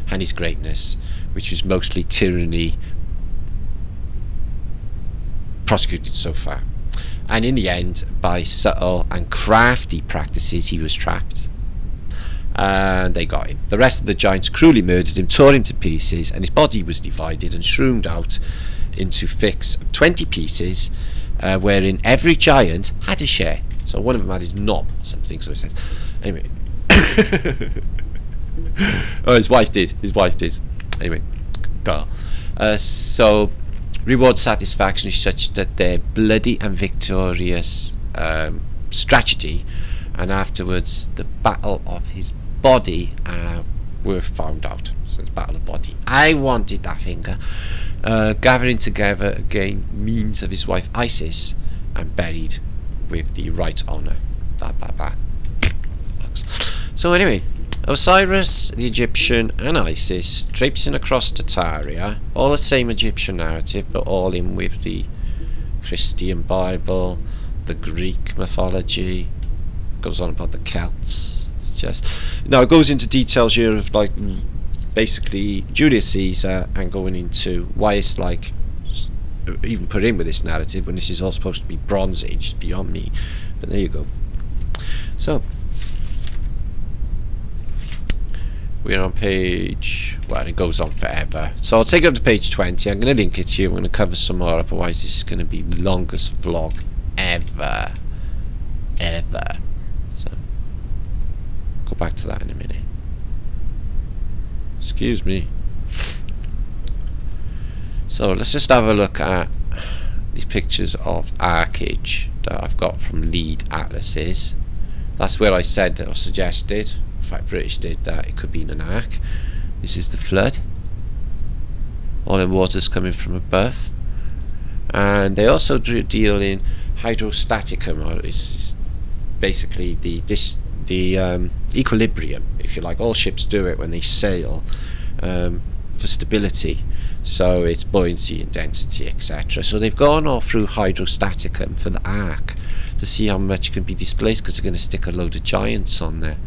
Speaker 1: and his greatness, which was mostly tyranny prosecuted so far. And in the end, by subtle and crafty practices, he was trapped. And they got him. The rest of the giants cruelly murdered him, tore him to pieces, and his body was divided and shroomed out into fix of 20 pieces, wherein every giant had a share. So one of them had his knob or something, so it says. Anyway. Oh, his wife did. Anyway. So reward satisfaction is such that their bloody and victorious strategy, and afterwards the battle of his body, were found out. So the battle of body. I wanted that finger. Gathering together again means of his wife Isis, and buried with the right honour. So anyway, Osiris, the Egyptian, and Isis traipsing across Tartaria, all the same Egyptian narrative, but all in with the Christian Bible, the Greek mythology, goes on about the Celts. It's just, now it goes into details here of like basically Julius Caesar, and going into why it's like even put in with this narrative when this is all supposed to be Bronze Age. It's beyond me, but there you go. So we're on page, well, it goes on forever, so I'll take it up to page 20. I'm going to link it to you. I'm going to cover some more, otherwise this is going to be the longest vlog ever. So go back to that in a minute. Excuse me. So let's just have a look at these pictures of arkage that I've got from Lead Atlases. That's where I said or suggested, in fact British did, that it could be in an ark. This is the flood, all the water's coming from above, and they also deal in hydrostaticum, or it's basically the equilibrium, if you like. All ships do it when they sail, for stability, so it's buoyancy and density, etc. So they've gone all through hydrostaticum for the ark to see how much can be displaced, because they're going to stick a load of giants on there.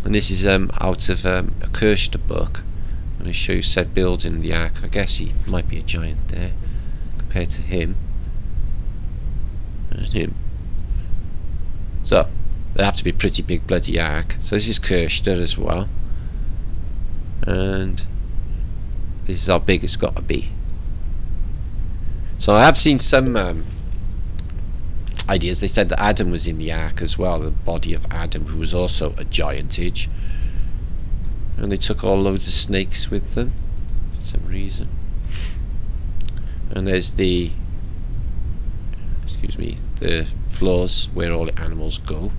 Speaker 1: And this is out of a Kirshner book. I'm going to show you said building the ark. I guess he might be a giant there compared to him and him. So they have to be a pretty big bloody ark. So this is Kirshner as well, and this is how big it's got to be. So I have seen some ideas. They said that Adam was in the ark as well, the body of Adam, who was also a giantage, and they took all loads of snakes with them for some reason. And there's the, excuse me, the floors where all the animals go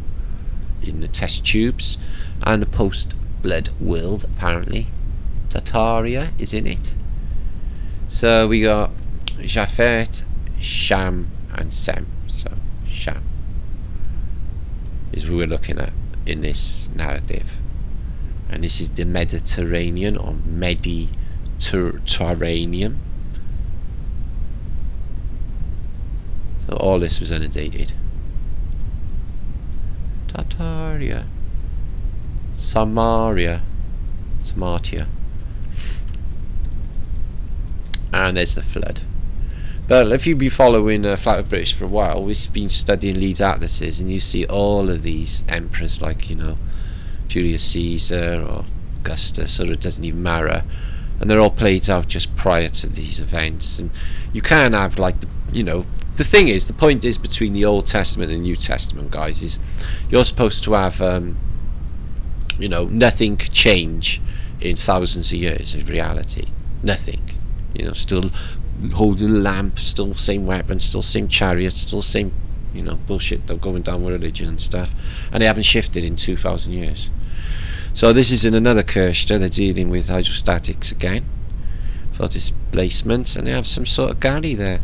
Speaker 1: in the test tubes, and the post-blood world, apparently Tartaria is in it. So we got Japhet, Sham and Sem. So Sham is who we're looking at in this narrative, and this is the Mediterranean, or Tartarian. So all this was inundated. Tartaria. Samaria. And there's the flood. But if you've been following Flat of British for a while, we've been studying Leeds atlases, and you see all of these emperors, like, you know, Julius Caesar or Augustus, or it doesn't even matter, and they're all played out just prior to these events. And you can have, like, you know, the thing is, the point is, between the Old Testament and New Testament, guys, is you're supposed to have you know, nothing change in thousands of years of reality. Nothing. You know, still holding a lamp, still same weapons, still same chariots, still same, you know, bullshit they're going down with religion and stuff, and they haven't shifted in 2,000 years. So this is in another Kirster. They're dealing with hydrostatics again for displacement, and they have some sort of galley there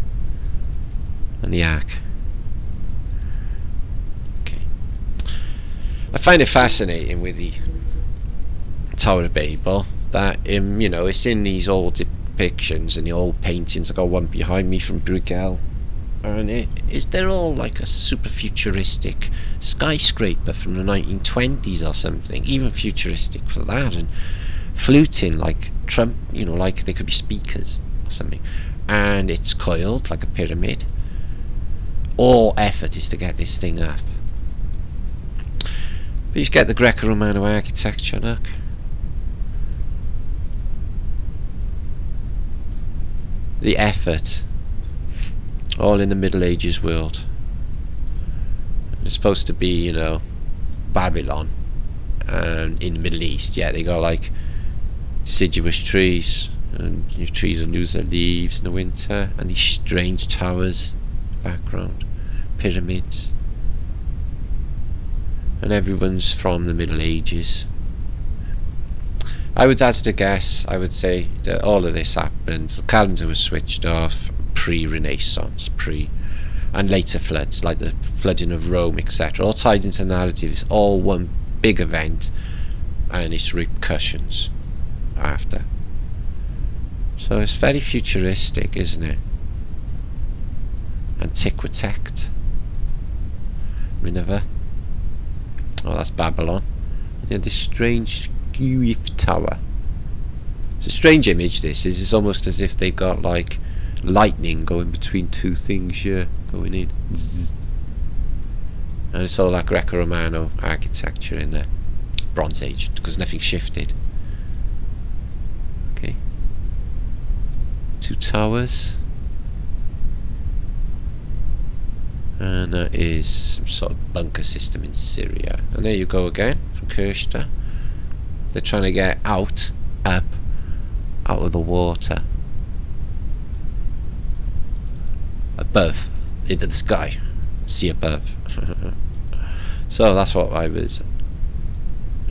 Speaker 1: and the ark. Okay, I find it fascinating with the Tower of Babel that you know, it's in these old depictions and the old paintings. I got one behind me from Grail, and they're all like a super futuristic skyscraper from the 1920s or something, even futuristic for that, and fluting like Trump, you know, like they could be speakers or something, and it's coiled like a pyramid. All effort is to get this thing up. But you get the Greco-Romano architecture, look. The effort, all in the Middle Ages world. It's supposed to be, you know, Babylon, and in the Middle East, yeah, they got like deciduous trees, and your trees will lose their leaves in the winter, and these strange towers, background, pyramids, and everyone's from the Middle Ages. I would hazard a guess, I would say that all of this happened, the calendar was switched off pre-Renaissance, and later floods, like the flooding of Rome, etc. All tied into narratives, all one big event and its repercussions after. So it's very futuristic, isn't it? Antiquitect. Nineveh. Oh, that's Babylon. And this strange tower. It's a strange image, this is. It's almost as if they got like lightning going between two things here, going in. Zzz. And it's all like Greco-Romano architecture in there. Bronze Age, because nothing shifted. Okay. Two towers. And that is some sort of bunker system in Syria. And there you go again, from Kirster. They're trying to get out of the water. Above, into the sky. See above. So that's what I was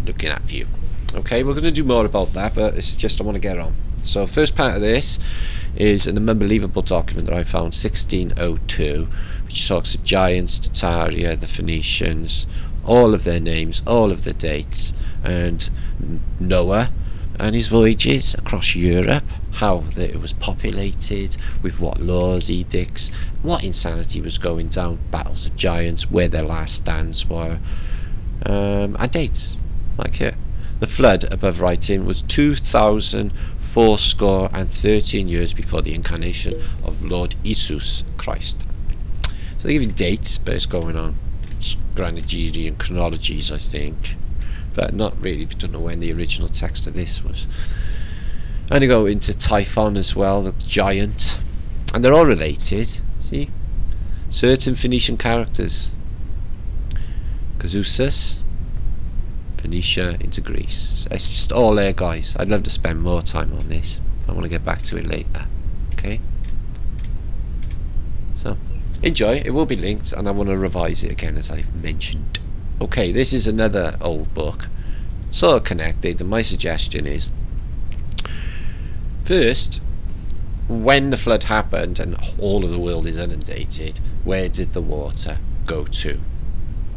Speaker 1: looking at for you. Okay, we're going to do more about that, but it's just I want to get on. So first part of this is an unbelievable document that I found, 1602, which talks of Gyants, Tartaria, the Phoenicians, all of their names, all of the dates, and Noah and his voyages across Europe, how it was populated, with what laws, edicts, what insanity was going down, battles of giants, where their last stands were, and dates, like here. The flood, above writing, was 2,413 years before the incarnation of Lord Jesus Christ. So they give you dates, but it's going on Granagerian chronologies, I think, but not really if you don't know when the original text of this was. And you go into Typhon as well, the giant, and they're all related. See, certain Phoenician characters, Cazusus, Phoenicia into Greece. It's just all there, guys. I'd love to spend more time on this. I want to get back to it later. Okay, so enjoy. It will be linked, and I want to revise it again, as I've mentioned. Okay, this is another old book, sort of connected, and my suggestion is, first, when the flood happened and all of the world is inundated, where did the water go to?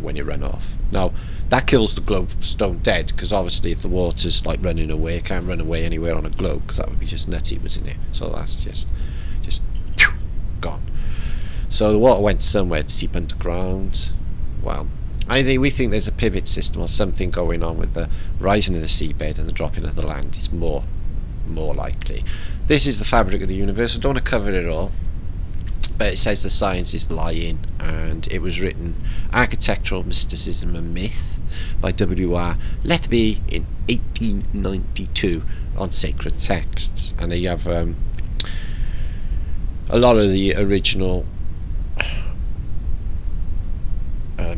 Speaker 1: when you run off. Now that kills the globe stone dead, because obviously if the water's like running away, it can't run away anywhere on a globe, because that would be just nutty, wasn't it? So that's just gone. So the water went somewhere to seep underground. Well, we think there's a pivot system or something going on with the rising of the seabed and the dropping of the land is more likely. This is the fabric of the universe. I don't want to cover it all, but it says the science is lying, and it was written Architectural Mysticism and Myth by W.R. Liedtke in 1892 on sacred texts. And you have a lot of the original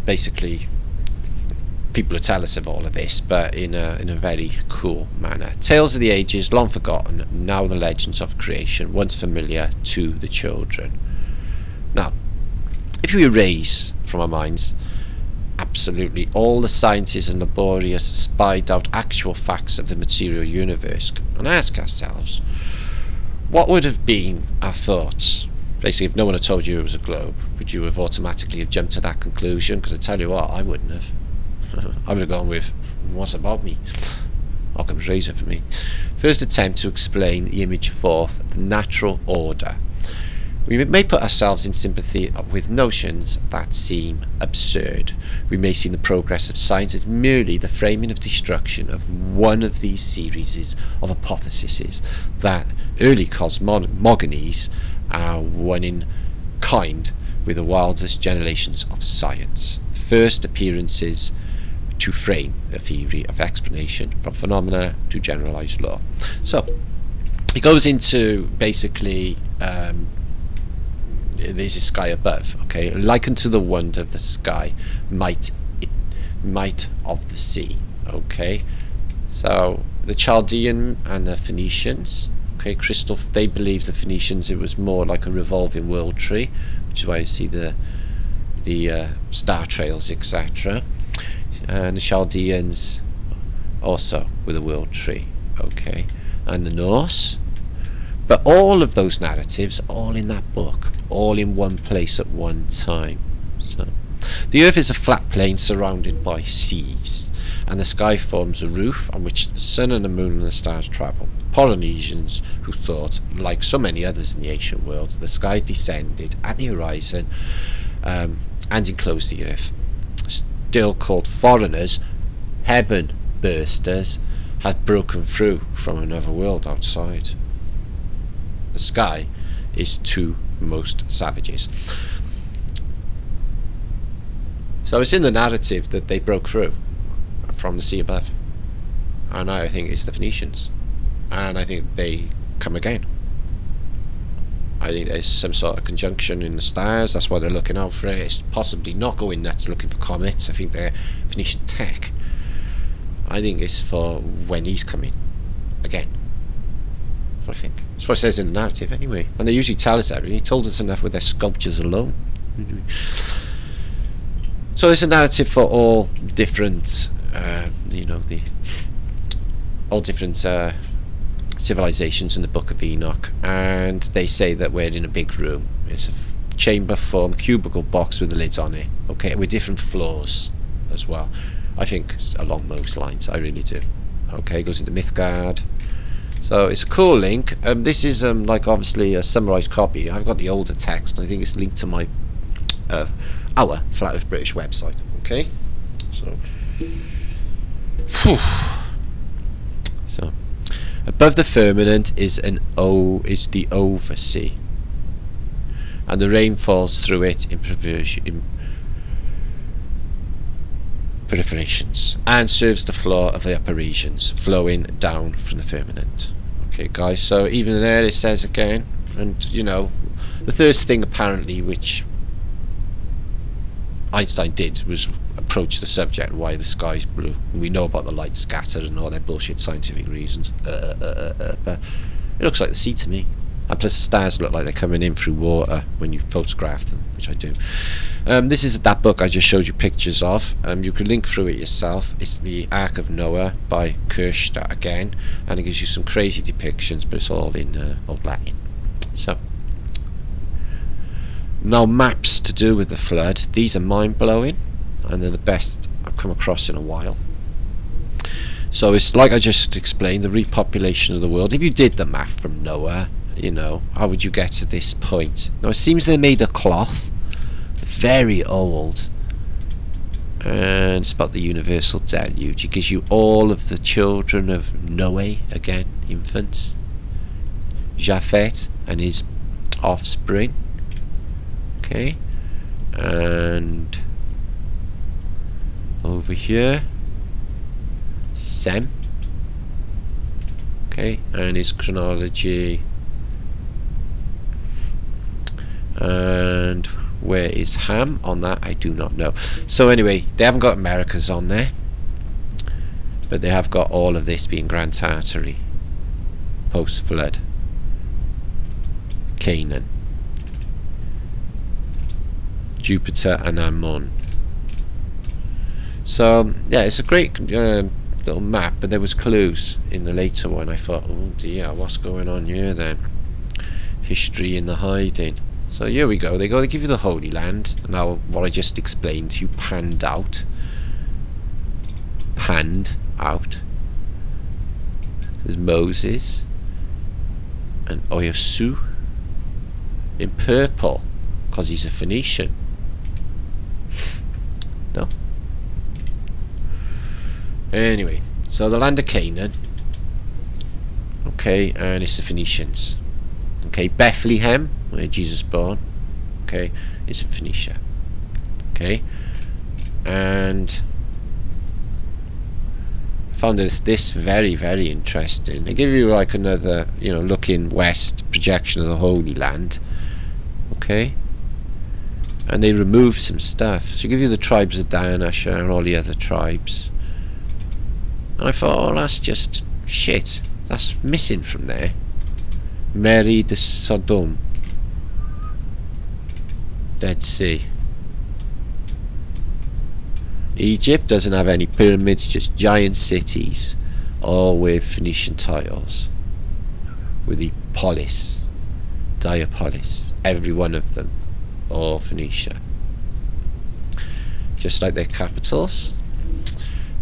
Speaker 1: basically people who tell us of all of this, but in a very cool manner. Tales of the ages, long forgotten, now the legends of creation, once familiar to the children. Now, if we erase from our minds absolutely all the sciences and laborious spied out actual facts of the material universe and ask ourselves, what would have been our thoughts? Basically, if no one had told you it was a globe, would you have automatically have jumped to that conclusion? Because I tell you what, I wouldn't have. I would have gone with, what's about me? Occam's razor for me. First attempt to explain the image forth, the natural order. We may put ourselves in sympathy with notions that seem absurd. We may see the progress of science as merely the framing of destruction of one of these series of hypotheses that early cosmogonies are one in kind with the wildest generations of science. First appearances to frame a theory of explanation from phenomena to generalized law. So it goes into basically there's a sky above, okay, likened to the wonder of the sky, might of the sea, okay. So the Chaldean and the Phoenicians, okay, crystal, they believed the Phoenicians it was more like a revolving world tree, which is why you see the star trails, etc. And the Chaldeans also with a world tree, okay, and the Norse. But all of those narratives, all in that book, all in one place at one time. So the Earth is a flat plain surrounded by seas, and the sky forms a roof on which the sun and the moon and the stars travel. Polynesians, who thought, like so many others in the ancient world, the sky descended at the horizon and enclosed the Earth. Still called foreigners, heaven bursters, had broken through from another world outside. The sky is to most savages. So it's in the narrative that they broke through from the sea above, and I think it's the Phoenicians, and I think they come again. I think there's some sort of conjunction in the stars, that's why they're looking out for it. It's possibly not going nuts looking for comets. I think they're Phoenician tech. I think it's for when he's coming again. That's what I think. That's what it says in the narrative anyway. And they usually tell us everything. He told us enough with their sculptures alone. So there's a narrative for all different, all different civilizations in the Book of Enoch, and they say that we're in a big room. It's a chamber form, cubicle box with the lids on it. Okay, with different floors as well. I think along those lines, I really do. Okay, goes into Mythgard. So it's a cool link. This is like obviously a summarized copy. I've got the older text. I think it's linked to my our Flat Earth British website. Okay, so so above the firmament is the oversea, and the rain falls through it in perforations and serves the floor of the upper regions, flowing down from the firmament. Okay, guys, so even there it says again, and you know, the first thing apparently which Einstein did was approach the subject why the sky's blue. We know about the light scattered and all their bullshit scientific reasons, but it looks like the sea to me. And plus the stars look like they're coming in through water when you photograph them, which I do. This is that book I just showed you pictures of. You can link through it yourself. It's the Ark of Noah by Kirschner again, and it gives you some crazy depictions, but it's all in Old Latin. So now maps to do with the flood. These are mind-blowing. and they're the best I've come across in a while. So it's like I just explained, the repopulation of the world. If you did the math from Noah, you know, how would you get to this point? Now it seems they made a cloth, very old, and it's about the universal deluge. It gives you all of the children of Noe, again, infants, Japhet and his offspring. Okay, and over here, Sem. Okay, and his chronology. And where is Ham on that? I do not know. So anyway, they haven't got Americas on there, but they have got all of this being Grand Tartary, post-flood, Canaan, Jupiter and Ammon. So yeah, it's a great little map, but there was clues in the later one. I thought, oh dear, what's going on here then? History in the hiding. So here we go. They give you the Holy Land. Now what I just explained to you panned out. There's Moses and Oyasu in purple because he's a Phoenician. No. Anyway, so the land of Canaan. Okay, and it's the Phoenicians. Okay, Bethlehem, where Jesus born. Okay, it's in Phoenicia. Okay, and I found this very, very interesting. They give you like another, you know, looking west projection of the Holy Land. Okay, and they remove some stuff. So give you the tribes of Dan, Asher, and all the other tribes. And I thought, oh, that's just shit. That's missing from there. Mary de Sodom, Dead Sea. Egypt doesn't have any pyramids, just giant cities, all with Phoenician titles, with the polis, Diapolis, every one of them, all Phoenicia, just like their capitals.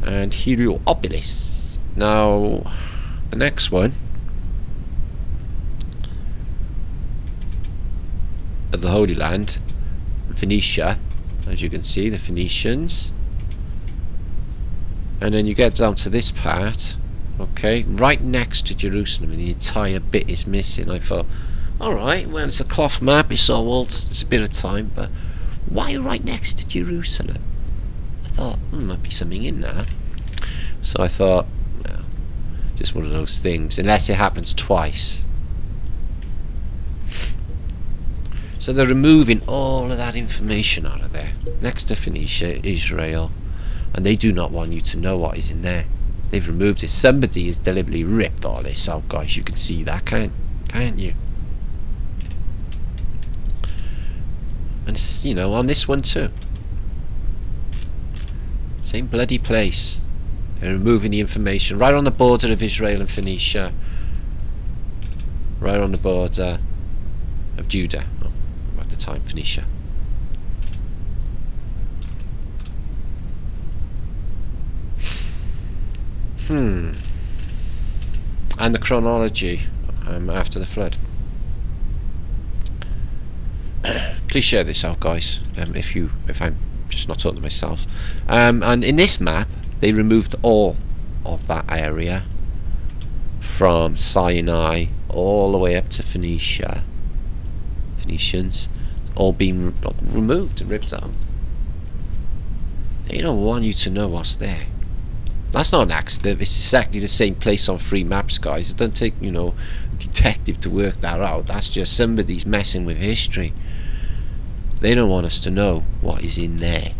Speaker 1: And Heliopolis. Now the next one of the Holy Land, Phoenicia, as you can see, the Phoenicians. And then you get down to this part, okay, right next to Jerusalem, and the entire bit is missing. I thought, alright, well, it's a cloth map, it's so old, it's a bit of time, but why right next to Jerusalem? I thought, might be something in there. So I thought, well, just one of those things, unless it happens twice. So they're removing all of that information out of there. Next to Phoenicia, Israel, and they do not want you to know what is in there. They've removed it. Somebody has deliberately ripped all this out, guys. You can see that, can't you? And it's, you know, on this one too. Same bloody place. They're removing the information right on the border of Israel and Phoenicia. Right on the border of Judah. Oh, at the time, Phoenicia. And the chronology after the flood. Please share this out, guys. If I'm just not talking to myself. And in this map, they removed all of that area from Sinai all the way up to Phoenicia. Phoenicians, all being removed and ripped out. They don't want you to know what's there. That's not an accident. It's exactly the same place on 3 maps, guys. It doesn't take, you know, a detective to work that out. That's just somebody's messing with history. They don't want us to know what is in there.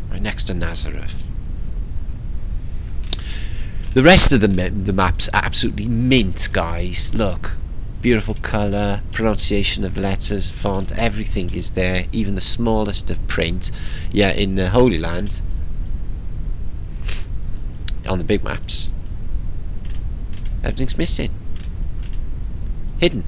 Speaker 1: Right next to Nazareth. The rest of the maps are absolutely mint, guys. Look. Beautiful colour, pronunciation of letters, font, everything is there, even the smallest of print. Yeah, in the Holy Land, on the big maps, everything's missing, hidden.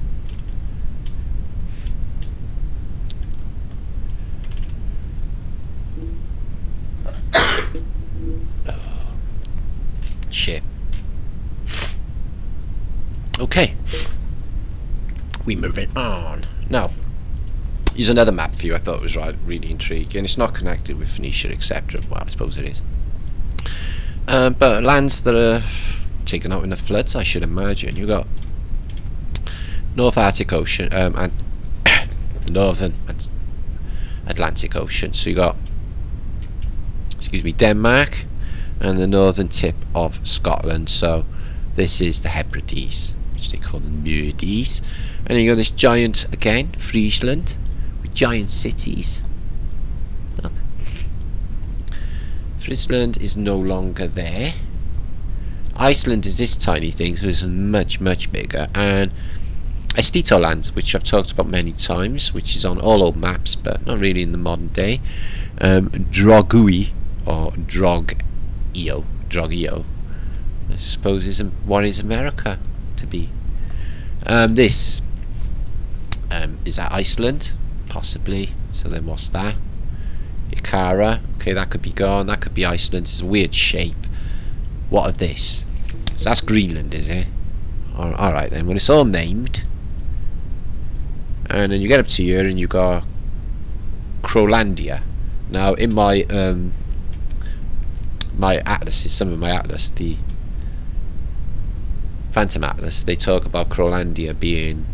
Speaker 1: we move it on. Now, here's another map for you I thought was really intriguing. It's not connected with Phoenicia, etc. Well, I suppose it is. But lands that are taken out in the floods, I should imagine. You've got North Arctic Ocean and Northern Atlantic Ocean. So you got, excuse me, Denmark and the northern tip of Scotland. So this is the Hebrides, which they call the Muides. And then you got this giant again, Friesland, with giant cities. Look, Friesland is no longer there. Iceland is this tiny thing, so it's much bigger. And Estito land, which I've talked about many times, which is on all old maps, but not really in the modern day. Drogui, or Drogio, I suppose is what is America to be. This is that Iceland, possibly. So then what's that? Ikara, okay, that could be gone. That could be Iceland. It's a weird shape. What of this? So that's Greenland, is it? Alright then, well, it's all named. And then you get up to here and you got Crolandia. Now in my my atlases, some of my atlas, the Phantom Atlas, they talk about Crolandia being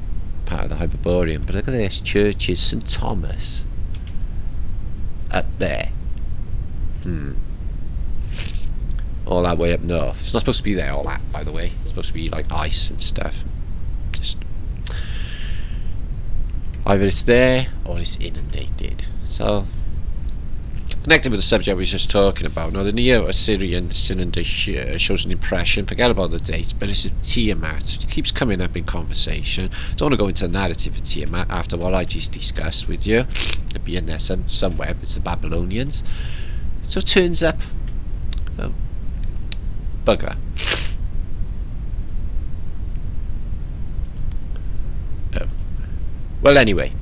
Speaker 1: part of the Hyperborean. But look at this, churches, St. Thomas up there. All that way up north. It's not supposed to be there, all that, by the way. It's supposed to be like ice and stuff. Just either it's there or it's inundated. So, connected with the subject we were just talking about. Now, the Neo-Assyrian cylinder here shows an impression. Forget about the dates, but it's a Tiamat. It keeps coming up in conversation. Don't want to go into the narrative of Tiamat after what I just discussed with you. It'd be in there somewhere. It's the Babylonians. So it turns up. Oh, bugger. Oh. Well, anyway.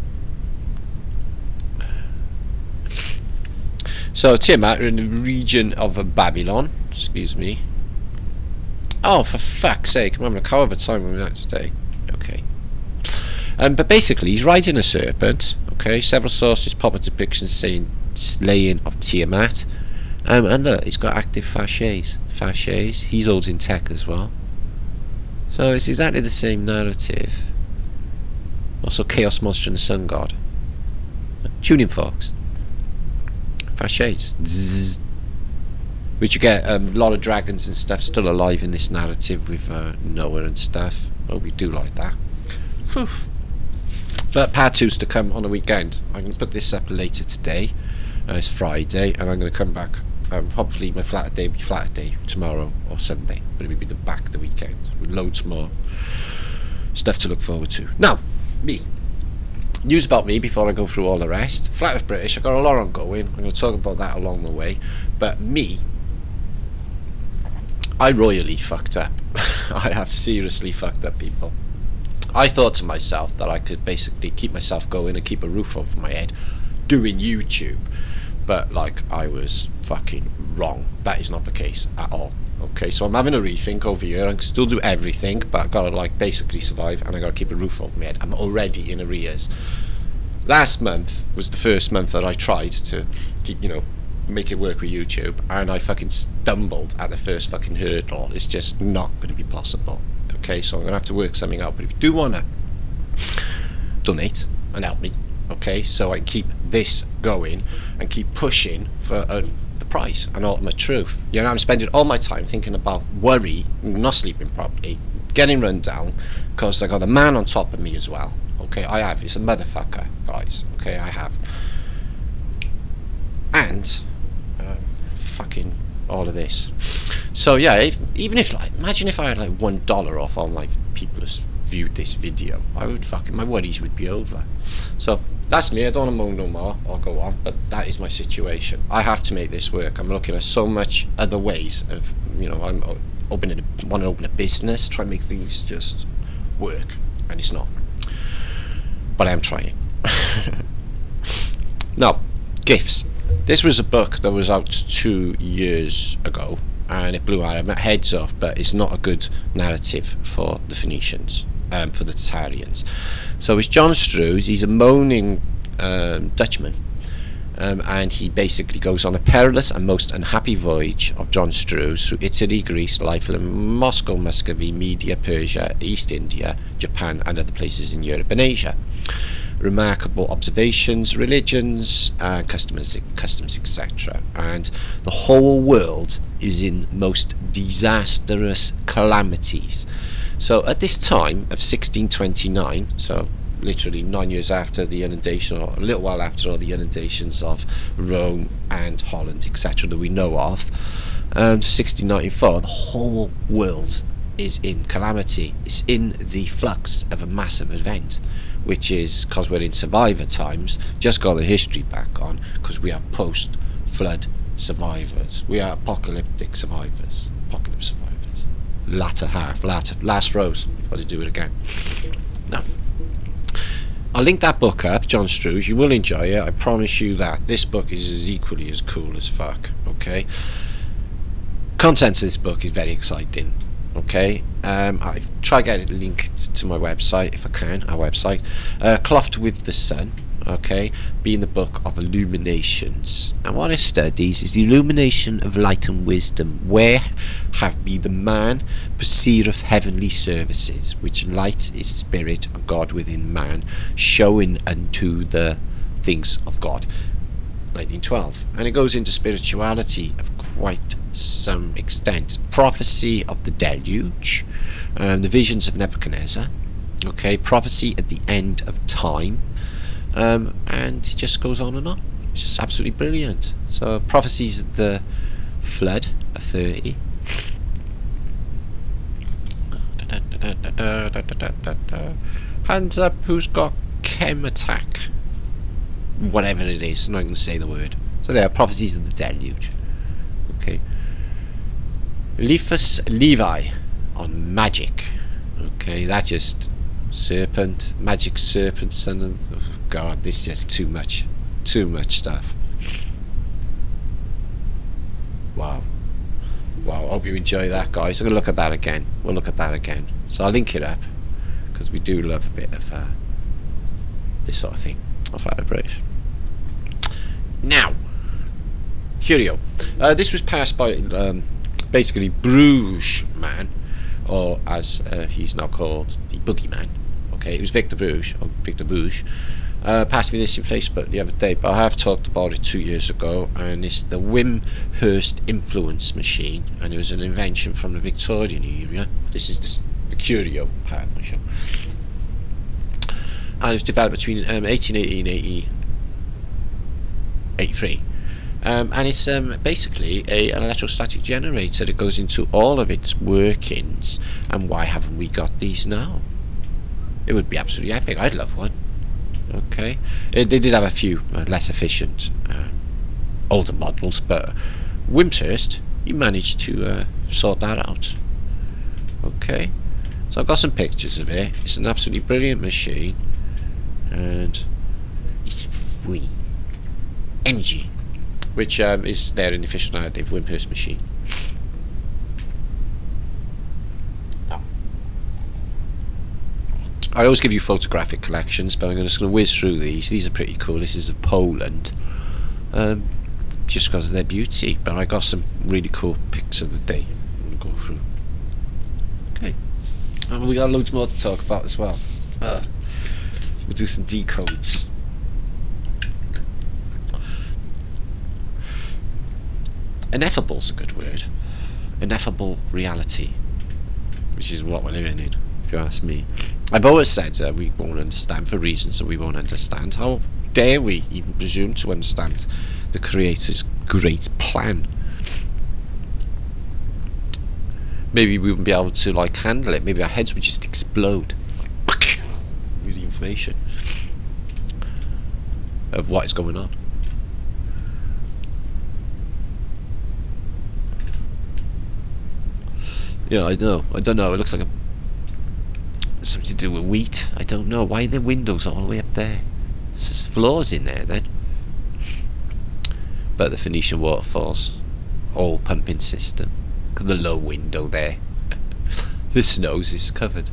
Speaker 1: So Tiamat in the region of Babylon. Excuse me. Oh, for fuck's sake! I'm having a cow of a time with that today. Okay. But basically, he's riding a serpent. Okay. Several sources pop up depictions saying slaying of Tiamat. And look, he's got active fasces. He's holding tech as well. So it's exactly the same narrative. Also, Chaos Monster and the Sun God. Tuning forks. Fasces. Zzz. Which you get a lot of dragons and stuff still alive in this narrative with Noah and stuff. Oh, we do like that. Whew. But part 2's to come on the weekend. I'm going to put this up later today. It's Friday, and I'm going to come back. Hopefully my flatter day will be flatter day tomorrow or Sunday. But it will be the back of the weekend with loads more stuff to look forward to. Now, me. News about me before I go through all the rest. Flat Earth British, I've got a lot ongoing. I'm going to talk about that along the way. But me, I royally fucked up. I have seriously fucked up, people. I thought to myself that I could basically keep myself going and keep a roof over my head doing YouTube. But, like, I was fucking wrong. That is not the case at all. Okay, so I'm having a rethink over here. I can still do everything, but I've got to, like, basically survive, and I've got to keep a roof over my head. I'm already in arrears. Last month was the first month that I tried to keep, you know, make it work with YouTube, and I fucking stumbled at the first fucking hurdle. It's just not going to be possible. Okay, so I'm going to have to work something out. But if you do want to donate and help me, okay, so I keep this going and keep pushing for the price and ultimate truth. You know, I'm spending all my time thinking about worry, not sleeping properly, getting run down, because I got a man on top of me as well. Okay, I have. It's a motherfucker, guys. Okay, I have. And fucking all of this. So yeah, even if, like, imagine if I had like $1 off all my people who viewed this video, I would fucking, my worries would be over. So that's me. I don't want to moan no more or go on, but that is my situation. I have to make this work. I'm looking at so much other ways of, you know, I'm want to open a business, try and make things just work, and it's not. But I am trying. Now, gifts. This was a book that was out 2 years ago, and it blew our heads off, but it's not a good narrative for the Phoenicians. for the Tartarians. So it's John Stryus. He's a moaning Dutchman, and he basically goes on a perilous and most unhappy voyage of John Stryus through Italy, Greece, Lifeland, Moscow, Muscovy, Media, Persia, East India, Japan, and other places in Europe and Asia. Remarkable observations, religions, customs, etc. And the whole world is in most disastrous calamities. So at this time of 1629, so literally 9 years after the inundation, or a little while after all the inundations of Rome and Holland, etc., that we know of, 1694, the whole world is in calamity. It's in the flux of a massive event, which is, because we're in survivor times, just got the history back on, because we are post-flood survivors. We are apocalyptic survivors. Apocalypse survivors. Latter half, last rose. You've got to do it again. Now, I'll link that book up, John Stryus. You will enjoy it. I promise you that. This book is as equally as cool as fuck. Okay. Contents of this book is very exciting. Okay. I try to get it linked to my website if I can. Our website, Clothed with the Sun. Okay, being the book of illuminations, and what it studies is the illumination of light and wisdom, where have be the man perceiveth heavenly services, which light is spirit of God within man, showing unto the things of God. 1912, and it goes into spirituality of quite some extent, prophecy of the deluge, the visions of Nebuchadnezzar, okay, prophecy at the end of time. And it just goes on and on. It's just absolutely brilliant. So prophecies of the flood are 30. Hands up, who's got chem attack? Whatever it is, I'm not going to say the word. So there are prophecies of the deluge. Okay. Eliphas Levi on magic. Okay, that just serpent, magic serpent, son of God. This is just too much stuff. Wow, I hope you enjoy that, guys. I'm gonna look at that again. We'll look at that again, so I'll link it up, because we do love a bit of this sort of thing, of vibration. Now, Curio, this was passed by basically Bruges man, or as he's now called, the Boogeyman. Okay, it was Victor Bruges, passed me this in Facebook the other day, but I have talked about it 2 years ago, and it's the Wimshurst influence machine, and it was an invention from the Victorian era. This is the Curio part of my show, and it was developed between 1880 and 1883. And it's basically an electrostatic generator that goes into all of its workings. And why haven't we got these now? It would be absolutely epic. I'd love one. Okay, they did have a few less efficient older models, but Wimshurst, he managed to sort that out. Okay, so I've got some pictures of it. It's an absolutely brilliant machine, and it's free. Energy, which is there in the official narrative Wimshurst machine. I always give you photographic collections, but I'm just going to whiz through these. These are pretty cool. This is of Poland, just because of their beauty. But I got some really cool pics of the day I'm going to go through. Okay, and we got loads more to talk about as well. We'll do some decodes. Ineffable's a good word. Ineffable reality, which is what we're living in, if you ask me. I've always said we won't understand for reasons that we won't understand. How dare we even presume to understand the Creator's great plan? Maybe we wouldn't be able to like handle it. Maybe our heads would just explode like, with the information of what is going on. Yeah, I don't know. It looks like something to do with wheat. I don't know. Why are there windows all the way up there? There's floors in there then. But the Phoenician waterfalls, all pumping system. Look at the low window there. The snows is covered.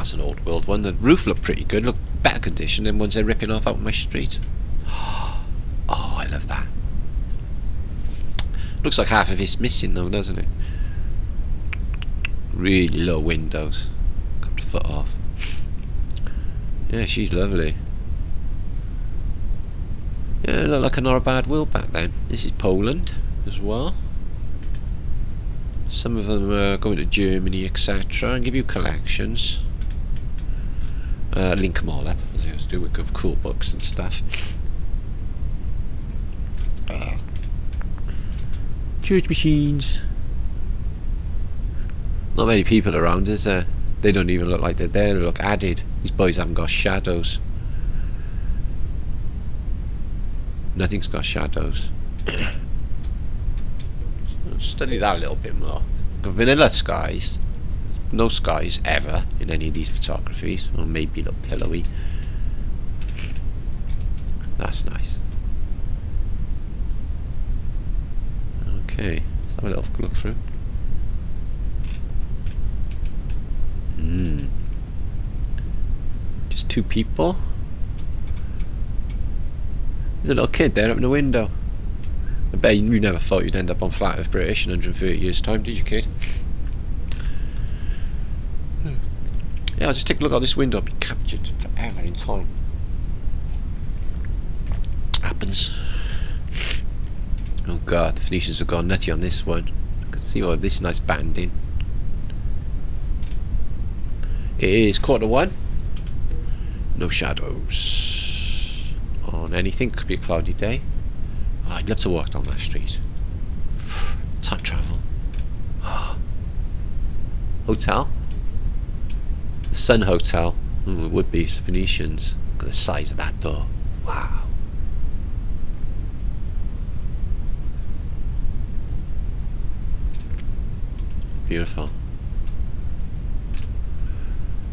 Speaker 1: That's an old world one. The roof looked pretty good. Look better condition than ones they're ripping off out my street. Oh, I love that. Looks like half of it's missing though, doesn't it? Really low windows. Cut the foot off. Yeah, she's lovely. Yeah, it looked like a not a bad world back then. This is Poland as well. Some of them are going to Germany, etc. And give you collections. Link them all up, as I always do with cool books and stuff. Church machines. Not many people around, is there? They don't even look like they're there. They look added. These boys haven't got shadows. Nothing's got shadows. Study that a little bit more. Got vanilla skies. No skies ever in any of these photographies. Or maybe a little pillowy. That's nice. Okay, let's have a little look through. Just two people. There's a little kid there up in the window. I bet you never thought you'd end up on Flat Earth British in 130 years time, did you, kid? Yeah, I'll just take a look at this window. I'll be captured forever in time. Happens. Oh god, the Phoenicians have gone nutty on this one. I can see all this nice banding. It is 1:15. No shadows on anything. Could be a cloudy day. Oh, I'd love to walk down that street. Time travel. Hotel? The Sun Hotel. It would be Phoenicians. Look at the size of that door. Wow. Beautiful.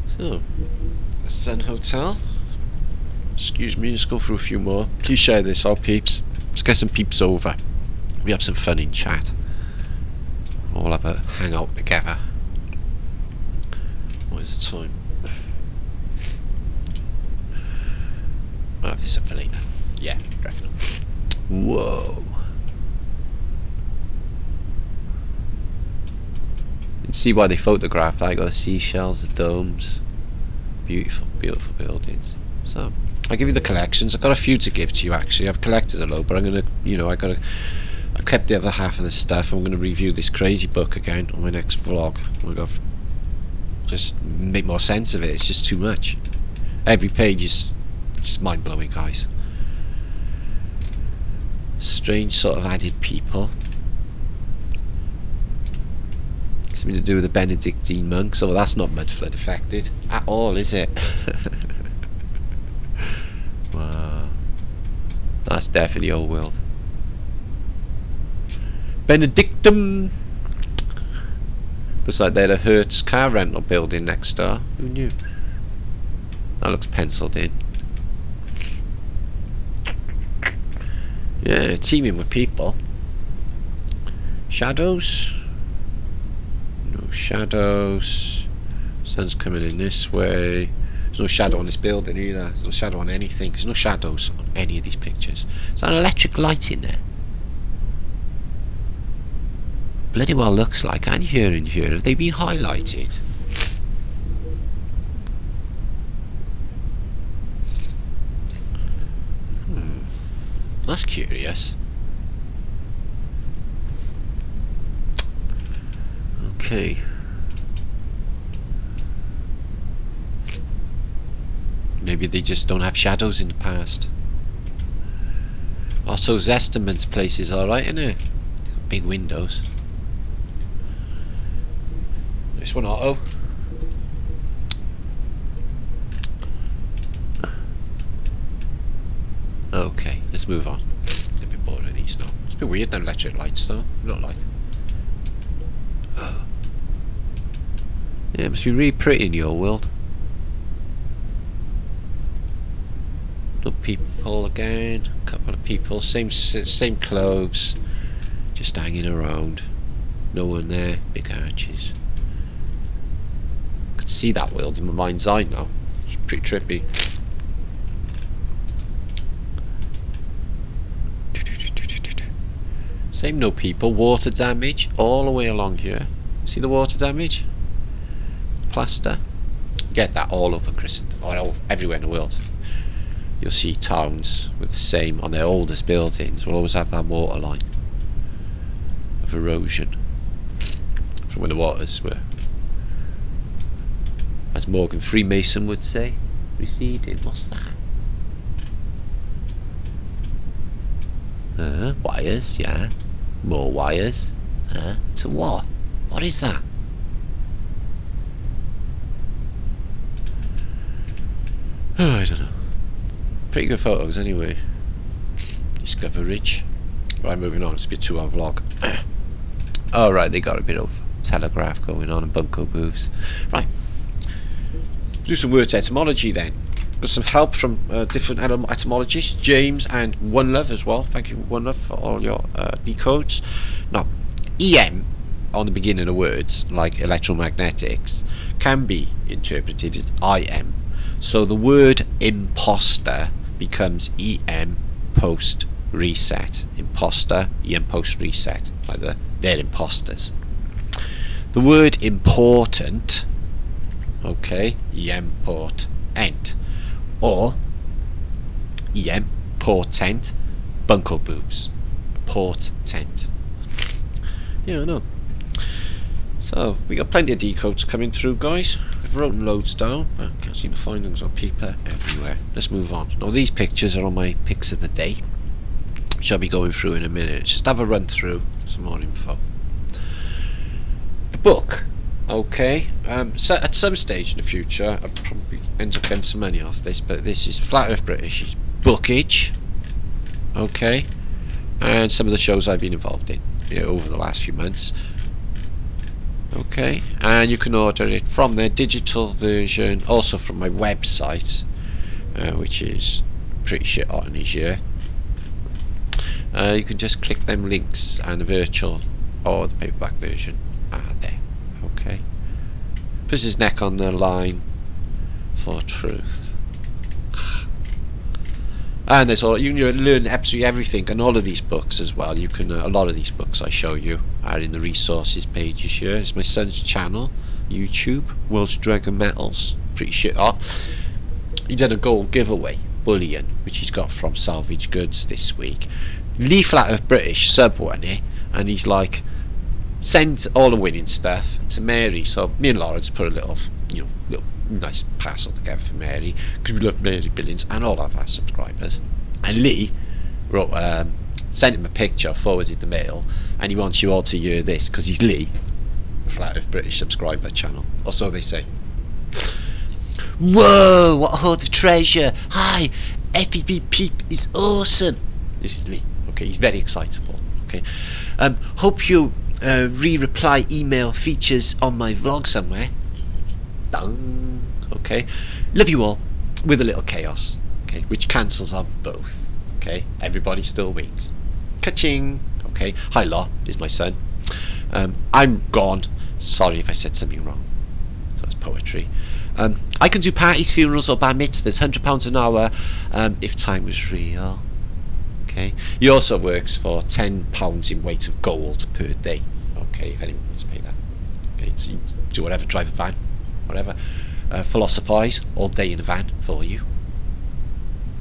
Speaker 1: So, the Sun Hotel. Excuse me, let's go through a few more. Please share this, all peeps. Let's get some peeps over. We have some fun in chat. We'll have a hangout together. What is the time? I'll have this up for later. Yeah, definitely. Whoa. You can see why they photographed that. You got the seashells, the domes. Beautiful, beautiful buildings. So, I'll give you the collections. I've got a few to give to you actually. I've collected a lot, but I'm gonna, you know, I've kept the other half of this stuff. I'm gonna review this crazy book again on my next vlog. I'm gonna just make more sense of it. It's just too much. Every page is just mind-blowing, guys. Strange sort of added people. Something to do with the Benedictine monks. Oh, that's not mud flood affected at all, is it? Wow. That's definitely old world. Benedictum. Looks like they had a Hertz car rental building next door. Who knew? That looks penciled in. Yeah, teaming with people. Shadows. No shadows. Sun's coming in this way. There's no shadow on this building either. There's no shadow on anything. There's no shadows on any of these pictures. Is that an electric light in there? Bloody well looks like. And here and here. Have they been highlighted? That's curious. Okay. Maybe they just don't have shadows in the past. Also, Zestament's place is alright, isn't it? Big windows. This one auto. Okay, let's move on. I'm a bit bored of these now. It's a bit weird, no electric lights though. Not like. Yeah, it must be really pretty in your world. No people again. A couple of people, same clothes, just hanging around. No one there. Big arches. see that world in my mind's eye now. It's pretty trippy. Same no people. Water damage all the way along here. See the water damage? Plaster. Get that all over Christendom, or everywhere in the world. You'll see towns with the same, on their oldest buildings, will always have that water line of erosion from when the waters were, as Morgan Freemason would say, receding. What's that? Wires, yeah. More wires. To what? What is that? Oh, I don't know. Pretty good photos anyway. Discoverage. Right, moving on. It's a bit 2 hour vlog. Alright, they got a bit of telegraph going on and bunko booths. Right. Do some word etymology then. Got some help from different etymologists, James and One Love as well. Thank you, One Love, for all your decodes. Now, EM on the beginning of words, like electromagnetics, can be interpreted as IM. So the word imposter becomes EM post reset. Imposter, EM post reset. Like they're imposters. The word important, okay, EM port end. Or EM portent, bunko booths, port tent. Yeah, I know. So we got plenty of decodes coming through, guys. I've written loads down, but I can't seem to find them, so paper everywhere. Let's move on. Now these pictures are on my pics of the day, which I'll be going through in a minute. Just have a run through some more info. The book. Okay, so at some stage in the future I'll probably end up getting some money off this, but this is Flat Earth British's bookage, okay, and some of the shows I've been involved in, you know, over the last few months, okay, and you can order it from their digital version, also from my website, which is pretty shit hot in this year. You can just click them links, and the virtual or the paperback version are there. Okay, puts his neck on the line for truth. And there's all, you can learn absolutely everything, and all of these books as well. You can a lot of these books I show you are in the resources pages here. It's my son's channel, YouTube, World's Dragon Metals, pretty shit hot. He did a gold giveaway, bullion, which he's got from Salvage Goods this week. Lee Flat Earth British sub won it, and he's like, send all the winning stuff to Mary. So me and Laura just put a little, you know, little nice parcel together for Mary, because we love Mary Billings and all of our subscribers. And Lee wrote, sent him a picture, forwarded the mail, and he wants you all to hear this, because he's Lee, Flat Earth British subscriber channel, or so they say. Whoa, what a hoard of treasure! Hi, FEB Peep is awesome. This is Lee. Okay, he's very excitable. Okay, hope you re-reply email features on my vlog somewhere. Dun. Okay, love you all with a little chaos. Okay, which cancels out both. Okay, everybody still wins. Ka-ching. Okay, hi Law is my son. I'm gone. Sorry if I said something wrong. So it's poetry. I can do parties, funerals, or bar mitzvahs. £100 an hour if time was real. Okay. He also works for £10 in weight of gold per day. Okay, if anyone wants to pay that. Okay, so you do whatever, drive a van, whatever. Philosophise all day in a van for you.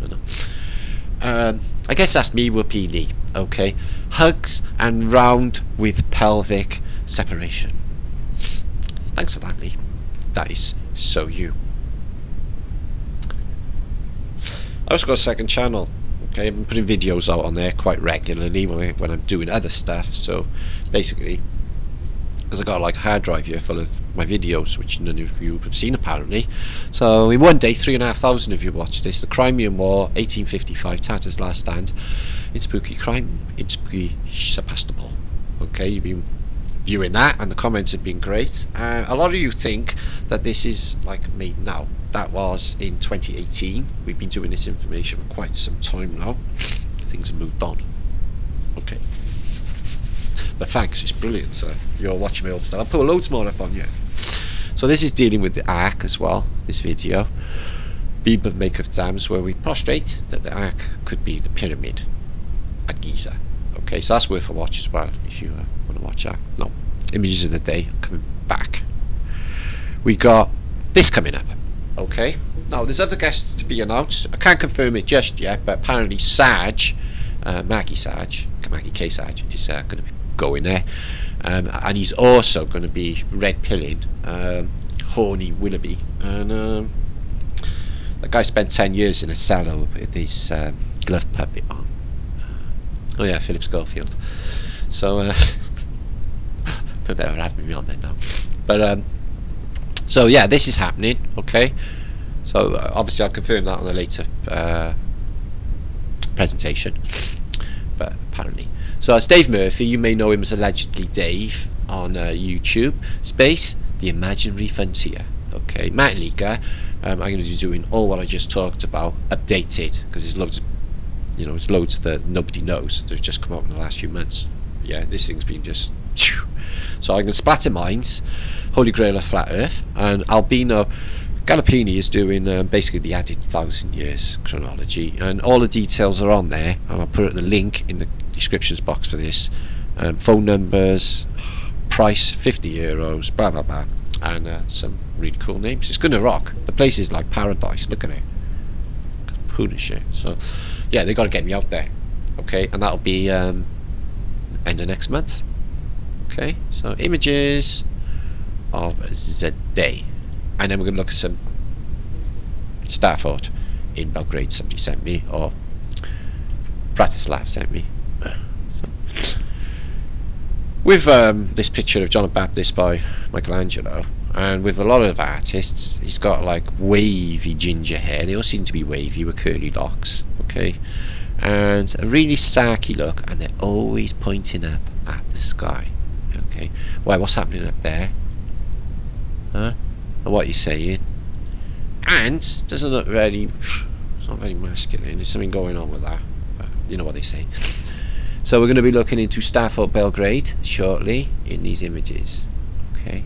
Speaker 1: I know. I guess that's me, Whoopi Lee. Okay. Hugs and round with pelvic separation. Thanks for that, Lee. That is so you. I also got a second channel. Okay, I've been putting videos out on there quite regularly when I'm doing other stuff. So basically, because I got like a hard drive here full of my videos, which none of you have seen apparently. So in one day, 3,500 of you watched this. The Crimean War, 1855, Tatter's Last Stand. It's spooky crime. It's spooky Sebastopol. Okay, you've been viewing that, and the comments have been great. A lot of you think that this is like made now. That was in 2018. We've been doing this information for quite some time now. Things have moved on. Okay. But thanks, it's brilliant, sir. You're watching my old stuff. I'll put loads more up on you. So this is dealing with the ark as well, this video. Beam of Make of Dams, where we prostrate that the ark could be the pyramid at Giza. Okay, so that's worth a watch as well if you want to watch that. No, images of the day coming back. We got this coming up. Okay, now there's other guests to be announced. I can't confirm it just yet, but apparently Saj, Maggie K Saj, is going to be going there, and he's also going to be red pilling Horny Willoughby, and the guy spent 10 years in a cellar with his glove puppet on. Oh yeah, Philip Schofield. So but they're having me on there now. But so yeah, this is happening. Okay, so obviously I'll confirm that on a later presentation. But apparently, so it's Dave Murphy. You may know him as allegedly Dave on YouTube. Space, the imaginary frontier. Okay, Matt Liedtke. I'm going to be doing all what I just talked about, updated, because there's loads, there's loads that nobody knows that have just come out in the last few months. Yeah, this thing's been just. So I'm going to splatter minds, Holy Grail of Flat Earth, and Albino Gallopini is doing basically the added 1,000 years chronology, and all the details are on there, and I'll put the link in the descriptions box for this. Phone numbers, price €50, blah blah blah, and some really cool names. It's gonna rock. The place is like paradise. Look at it. Phoenicia. So yeah, they got to get me out there. Okay, and that'll be end of next month. Okay, so images of the day, and then we're gonna look at some Starfort in Belgrade. Somebody sent me, or Bratislav sent me. With this picture of John the Baptist by Michelangelo, and with a lot of artists, he's got like wavy ginger hair. They all seem to be wavy with curly locks. Okay, and a really sarky look, and they're always pointing up at the sky. Okay, well, what's happening up there? Huh? And what are you saying? And doesn't look really. It's not very masculine. There's something going on with that. But you know what they say. So we're going to be looking into Starfort Belgrade shortly in these images. Okay.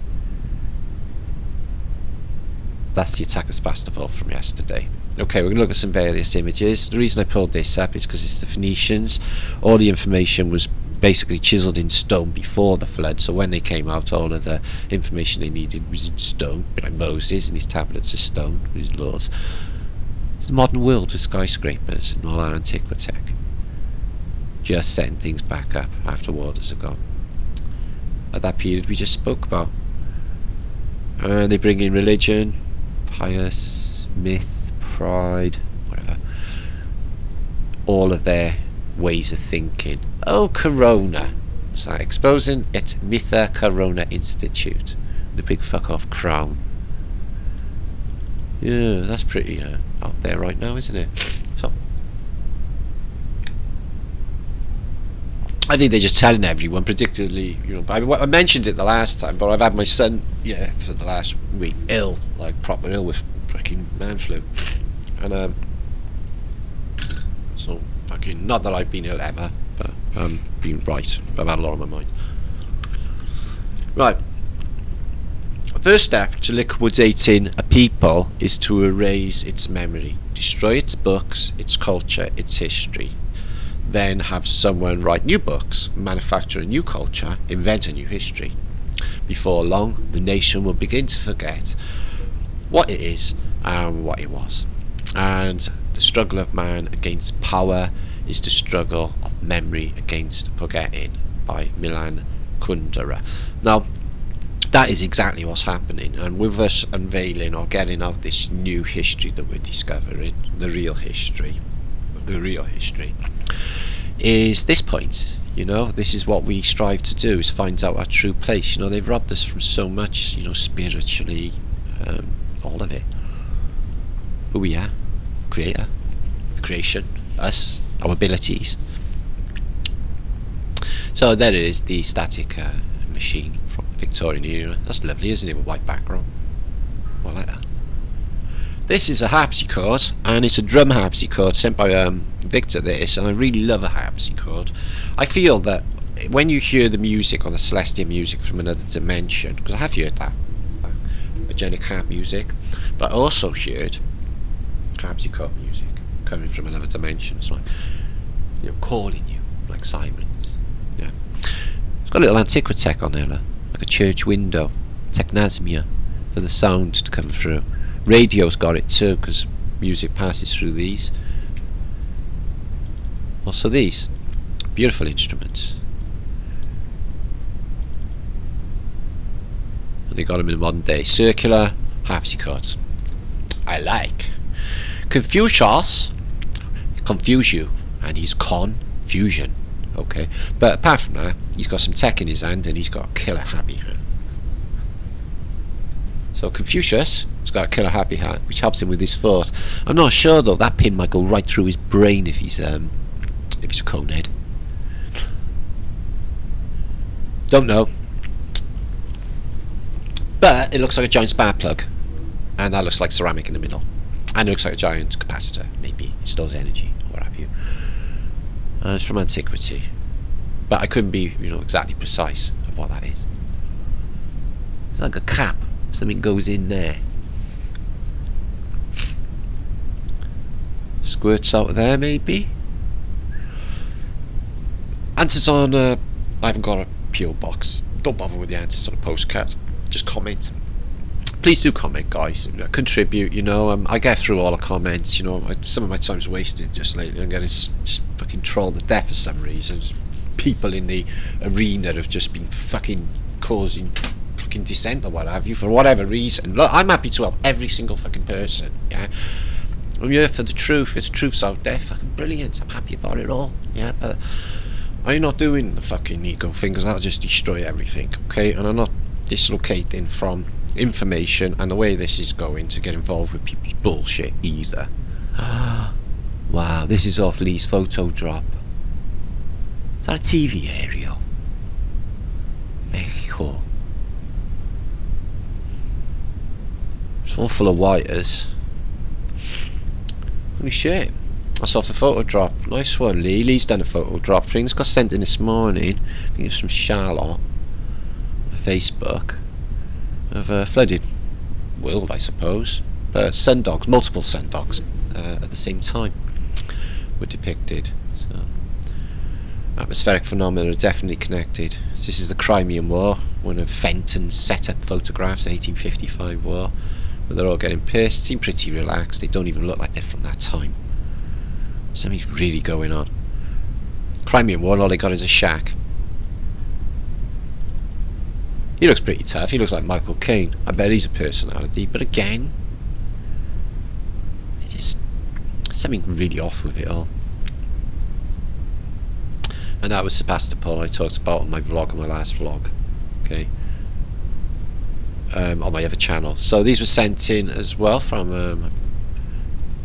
Speaker 1: That's the Attack of Sebastopol from yesterday. Okay, we're going to look at some various images. The reason I pulled this up is because it's the Phoenicians. All the information was basically chiseled in stone before the flood, so when they came out, all of the information they needed was in stone, a bit like Moses and his tablets of stone with his laws. It's the modern world with skyscrapers and all our antiquity, just setting things back up after waters are gone. At that period we just spoke about, and they bring in religion, pious, myth, pride, whatever, all of their ways of thinking. Oh, Corona. So exposing at Mytha Corona Institute. The big fuck off crown. Yeah, that's pretty out there right now, isn't it? So I think they're just telling everyone, particularly, I mentioned it the last time, but I've had my son, for the last week, ill, like proper ill with fucking man flu. And so fucking, not that I've been ill ever, but been right. I've had a lot on my mind. Right. First step to liquidating a people is to erase its memory, destroy its books, its culture, its history. Then have someone write new books, manufacture a new culture, invent a new history. Before long, the nation will begin to forget what it is and what it was. And the struggle of man against power is the struggle of memory against forgetting, by Milan Kundera. Now, that is exactly what's happening, and with us unveiling or getting out this new history that we're discovering, the real history is this point. This is what we strive to do, is find out our true place. They've robbed us from so much, spiritually, all of it. Who we are, creator, creation, us, our abilities. So there it is, the static machine from Victorian era. That's lovely, isn't it, with white background? I like that. This is a harpsichord, and it's a drum harpsichord sent by Victor, this, and I really love a harpsichord. I feel that when you hear the music, or the celestial music from another dimension, because I have heard that, hallucinogenic harp music, but I also heard harpsichord music coming from another dimension. It's like, you know, calling you like sirens. Yeah, it's got a little antiquitech on there, like a church window, technasmia, for the sound to come through. Radio's got it too, because music passes through these. Also these beautiful instruments, and they got them in modern day. Circular harpsichords. I like. Confucius confuse you, and he's confusion. Okay, but apart from that, he's got some tech in his hand, and he's got a killer happy hat. So Confucius has got a killer happy hat, which helps him with his thought. I'm not sure though, that pin might go right through his brain if he's a conehead. Don't know. But it looks like a giant spark plug, and that looks like ceramic in the middle, and it looks like a giant capacitor. Maybe it stores energy or what have you. It's from antiquity, but I couldn't be, you know, exactly precise of what that is. It's like a cap. Something goes in there. Squirts out of there, maybe. Answers on. I haven't got a PO box. Don't bother with the answers on a postcard. Just comment. Please do comment, guys. Contribute. You know, I get through all the comments. You know, some of my time's wasted just lately. I'm getting just fucking trolled to death for some reason. People in the arena have just been fucking causing fucking dissent or what have you for whatever reason. Look, I'm happy to help every single fucking person. Yeah, I'm here for the truth. If truth's out there, fucking brilliant. I'm happy about it all. Yeah, but I'm not doing the fucking ego fingers. That'll just destroy everything. Okay, and I'm not dislocating from information and the way this is going to get involved with people's bullshit either. Wow, this is off Lee's photo drop. Is that a TV aerial? Mexico. It's all full of wires. Holy shit. That's off the photo drop. Nice one, Lee. Lee's done a photo drop. Things got sent in this morning. I think it's from Charlotte. Facebook. Of a flooded world, I suppose. But sundogs, multiple sundogs at the same time were depicted. So, atmospheric phenomena are definitely connected. This is the Crimean War, one of Fenton's set-up photographs, 1855 war, where they're all getting pissed, seem pretty relaxed. They don't even look like they're from that time. Something's really going on. Crimean War, all they got is a shack. He looks pretty tough. He looks like Michael Caine. I bet he's a personality. But again, it's just something really off with it all. And that was Sebastopol I talked about on my vlog, on my last vlog. Okay. On my other channel. So these were sent in as well from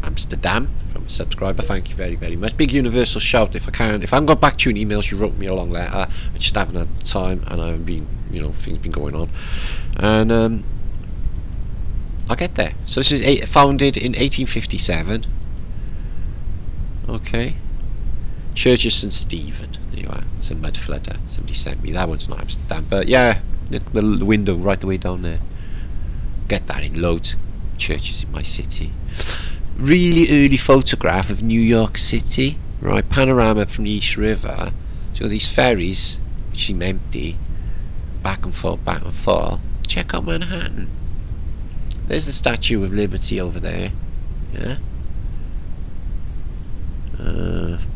Speaker 1: Amsterdam, from a subscriber. Thank you very, very much. Big universal shout if I can. If I haven't got back to you in emails, you wrote me a long letter. I just haven't had the time, and I haven't been, you know, things been going on. And I'll get there. So this is founded in 1857. Okay. Church of St. Stephen. There you are. It's a mud flooder. Somebody sent me. That one's not Amsterdam. But yeah, the window right the way down there. Get that in loads of churches in my city. Really early photograph of New York City. Right, panorama from the East River. So these ferries, which seem empty. Back and forth, back and forth. Check out Manhattan. There's the Statue of Liberty over there. Yeah.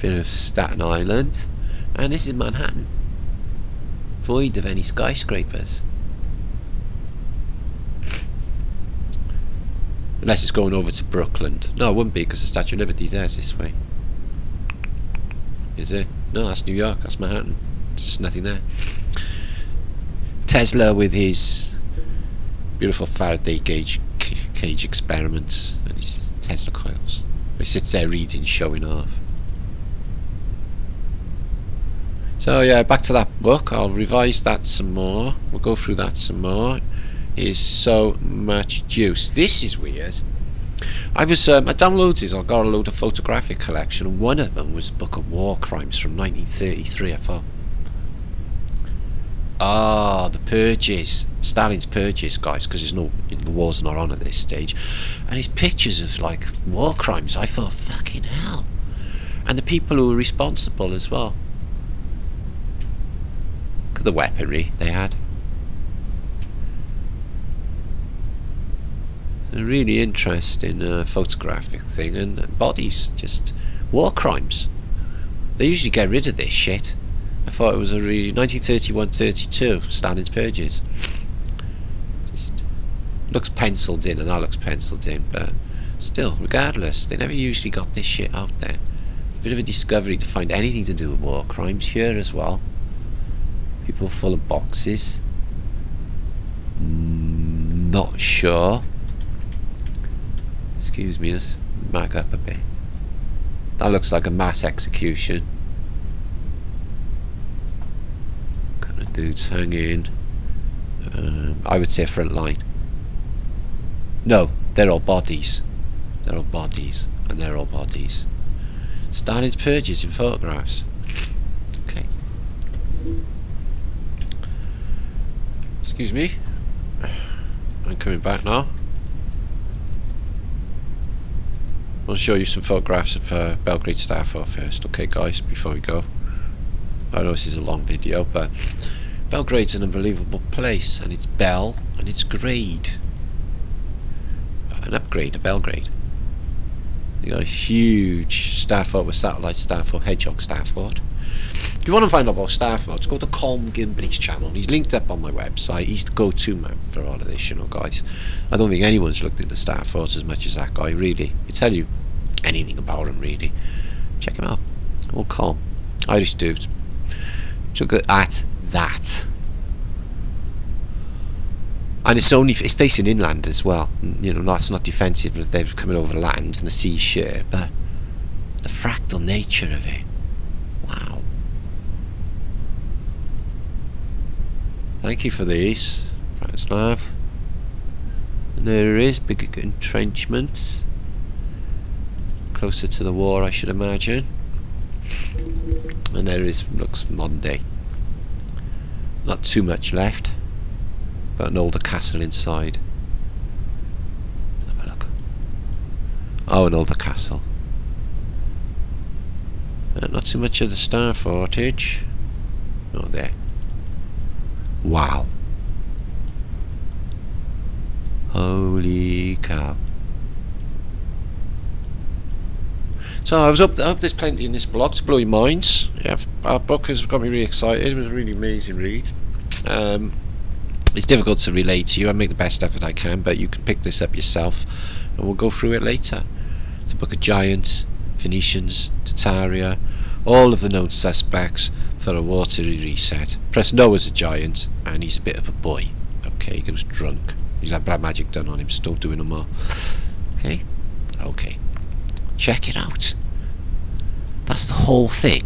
Speaker 1: Bit of Staten Island. And this is Manhattan. Void of any skyscrapers. Unless it's going over to Brooklyn. No, it wouldn't be, because the Statue of Liberty there's this way. Is it? No, that's New York. That's Manhattan. There's just nothing there. Tesla with his beautiful Faraday cage experiments and his Tesla coils. He sits there reading, showing off. So yeah, back to that book. I'll revise that some more. We'll go through that some more. Is so much juice. This is weird. I downloaded it. I got a load of photographic collection, and one of them was a book of war crimes from 1933. I thought, Ah, the purges. Stalin's purges, guys, because the war's not on at this stage. And his pictures of, like, war crimes. I thought, fucking hell. And the people who were responsible as well. Look at the weaponry they had. It's a really interesting photographic thing. And bodies, just war crimes. They usually get rid of this shit. I thought it was a really 1931-32 Stalin's purges. Just looks penciled in, and that looks penciled in, but still, regardless, they never usually got this shit out there. A bit of a discovery to find anything to do with war crimes here as well. People full of boxes. Not sure. Excuse me, let's back up a bit. That looks like a mass execution. Kind of dudes hanging. I would say front line. No, they're all bodies. They're all bodies, and they're all bodies. Stalin's purges in photographs. Okay. Excuse me. I'm coming back now. I'll show you some photographs of Belgrade Starfort first, okay guys, before we go. I know this is a long video, but Belgrade's an unbelievable place, and it's Bel, and it's grade. An upgrade of Belgrade. You got a huge Starfort with satellite Starfort, Hedgehog Starfort. If you want to find out about Starforts, go to Colm Gimbly's channel. He's linked up on my website. He's the go-to man for all of this, you know, guys. I don't think anyone's looked into Starforts as much as that guy, really. He'll tell you anything about him, really. Check him out. All Colm. Irish dude. Look at that. And it's facing inland as well. You know, it's not defensive if they're coming over land and the sea's sheer, but the fractal nature of it. Wow. Thank you for these, Bratislav. And there it is, big entrenchments. Closer to the war, I should imagine. And there is, looks modern day. Not too much left, but an older castle inside. Have a look. Oh, an older castle. Not too much of the Starfortage. Oh, there. Wow. Holy cow. So I hope there's plenty in this blog to blow your minds. Yeah, our book has got me really excited. It was a really amazing read. It's difficult to relate to you. I make the best effort I can, but you can pick this up yourself and we'll go through it later. It's a book of Gyants, Phoenicians, Tartaria, all of the known suspects for a watery reset. Press Noah's a giant, and he's a bit of a boy. Okay, he goes drunk. He's had black magic done on him, so don't do it no more. Okay? Okay. Check it out. That's the whole thing.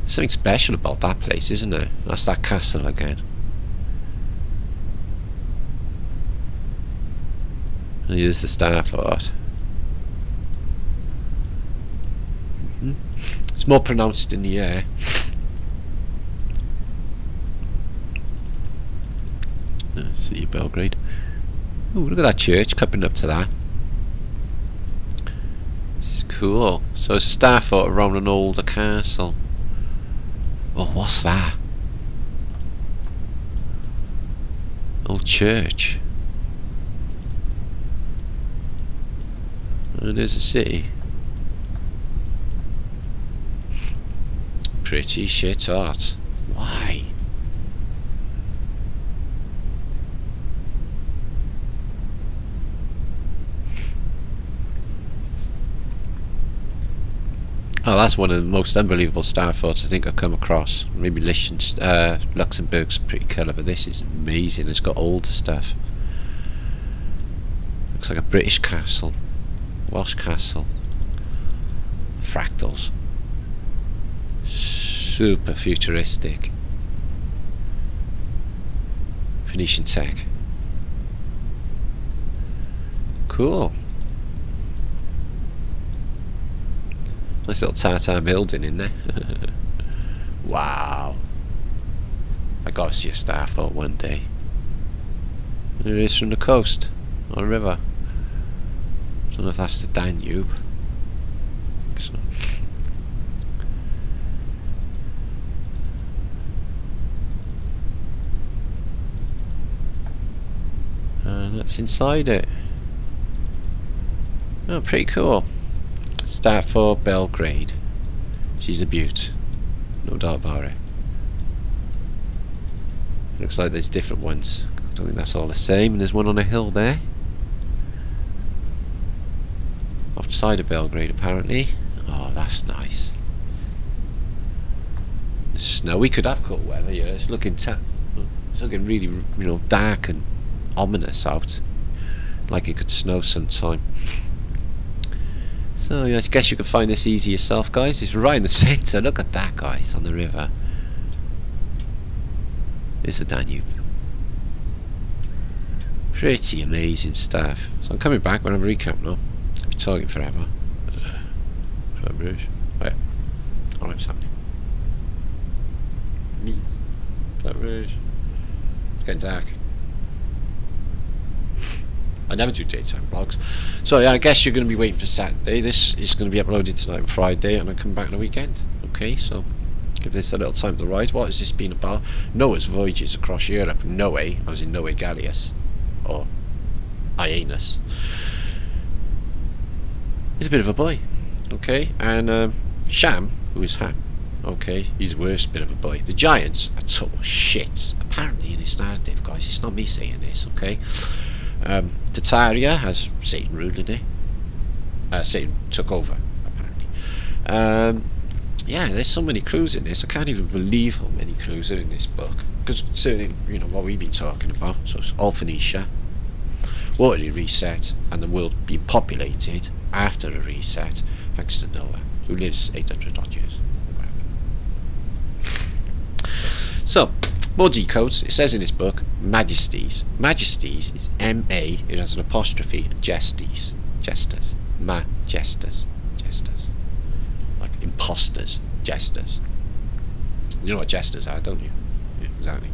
Speaker 1: Something special about that place, isn't there? That's that castle again. And here's the Starfort. It's more pronounced in the air. See you, Belgrade. Ooh, look at that church, coming up to that. This is cool. So it's a Starfort around an older castle. Oh, what's that? Old church. And there's a city. Pretty shit art. Why? Oh, that's one of the most unbelievable Starforts I think I've come across. Maybe Luxembourg's pretty colour, but this is amazing. It's got older stuff. Looks like a British castle. Welsh castle. Fractals. Super futuristic. Phoenician tech. Cool. Nice little tartar building in there. Wow. I gotta see a starfall one day. There it is from the coast, on a river. I don't know if that's the Danube. So. And that's inside it. Oh, pretty cool. Starfall Belgrade. She's a beaut. No doubt about it. Looks like there's different ones. I don't think that's all the same. There's one on a hill there. Off the side of Belgrade, apparently. Oh, that's nice. The snow. We could have cold weather, yeah. It's looking really, you know, dark and ominous out. Like it could snow sometime. So, yeah, I guess you can find this easy yourself, guys. It's right in the centre. Look at that, guys, on the river. There's the Danube. Pretty amazing stuff. So I'm coming back when I recap now. I'll be talking forever. Rouge. Oh yeah. Alright, what's happening? Rouge. It's getting dark. I never do daytime vlogs. So yeah, I guess you're going to be waiting for Saturday. This is going to be uploaded tonight on Friday, and I come back on the weekend. Okay, so give this a little time to rise. What has this been about? Noah's voyages across Europe. Noe, I was in Noe Gallius, or Enos. He's a bit of a boy, okay, and Sham, who is Ham, okay, he's worse bit of a boy. The Gyants are total shits, apparently, in this narrative, guys. It's not me saying this, okay. Tartaria has Satan ruling it. Satan took over, apparently. Yeah, there's so many clues in this. I can't even believe how many clues are in this book. Because certainly, you know, what we've been talking about. So it's all Phoenicia, water reset, and the world being populated after a reset, thanks to Noah, who lives 800 odd years. So, more decodes. It says in this book, Majesties. Majesties is M-A, it has an apostrophe, and Gestes. Jesters. Majesters. Jesters. Like imposters. Jesters. You know what jesters are, don't you? Yeah, exactly.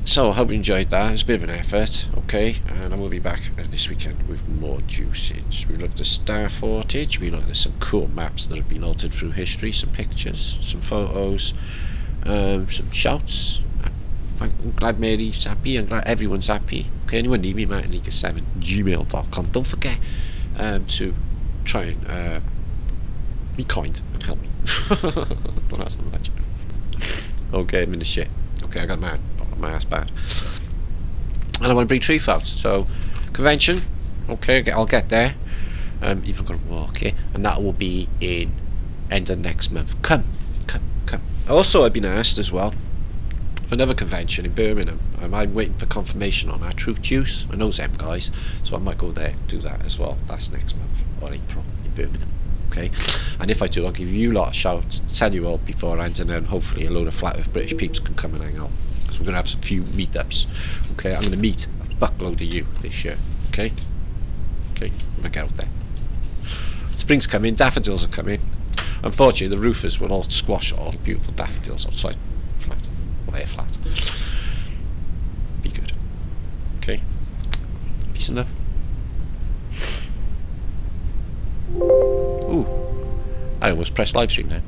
Speaker 1: So I hope you enjoyed that. It's a bit of an effort, okay, and I will be back this weekend with more juices. We looked at star footage, we looked at some cool maps that have been altered through history, some pictures, some photos, some shouts. I'm glad Mary's happy, I'm glad everyone's happy. Okay, anyone need me, martinleaker7@gmail.com. Don't forget to try and be kind and help me. Don't ask for much. Okay, I'm in the shit. Okay, I got mad. My ass bad. And I want to bring Truth out. So, convention. Okay, I'll get there. Even got to walk here. And that will be in end of next month. Come. Also, I've been asked as well for another convention in Birmingham. I'm waiting for confirmation on our Truth Juice. I know them guys, so I might go there, do that as well. That's next month, or April, in Birmingham. Okay, and if I do, I'll give you a lot of shouts, tell you all beforehand, and then hopefully a load of flat earth British peeps can come and hang out. Because we're going to have a few meetups. Okay, I'm going to meet a fuckload of you this year. Okay? Okay, I'm going to get out there. Spring's coming, daffodils are coming. Unfortunately, the roofers will all squash all the beautiful daffodils outside. Flat. Well, they're flat. Be good. Okay? Peace and love. Ooh. I almost pressed live stream there.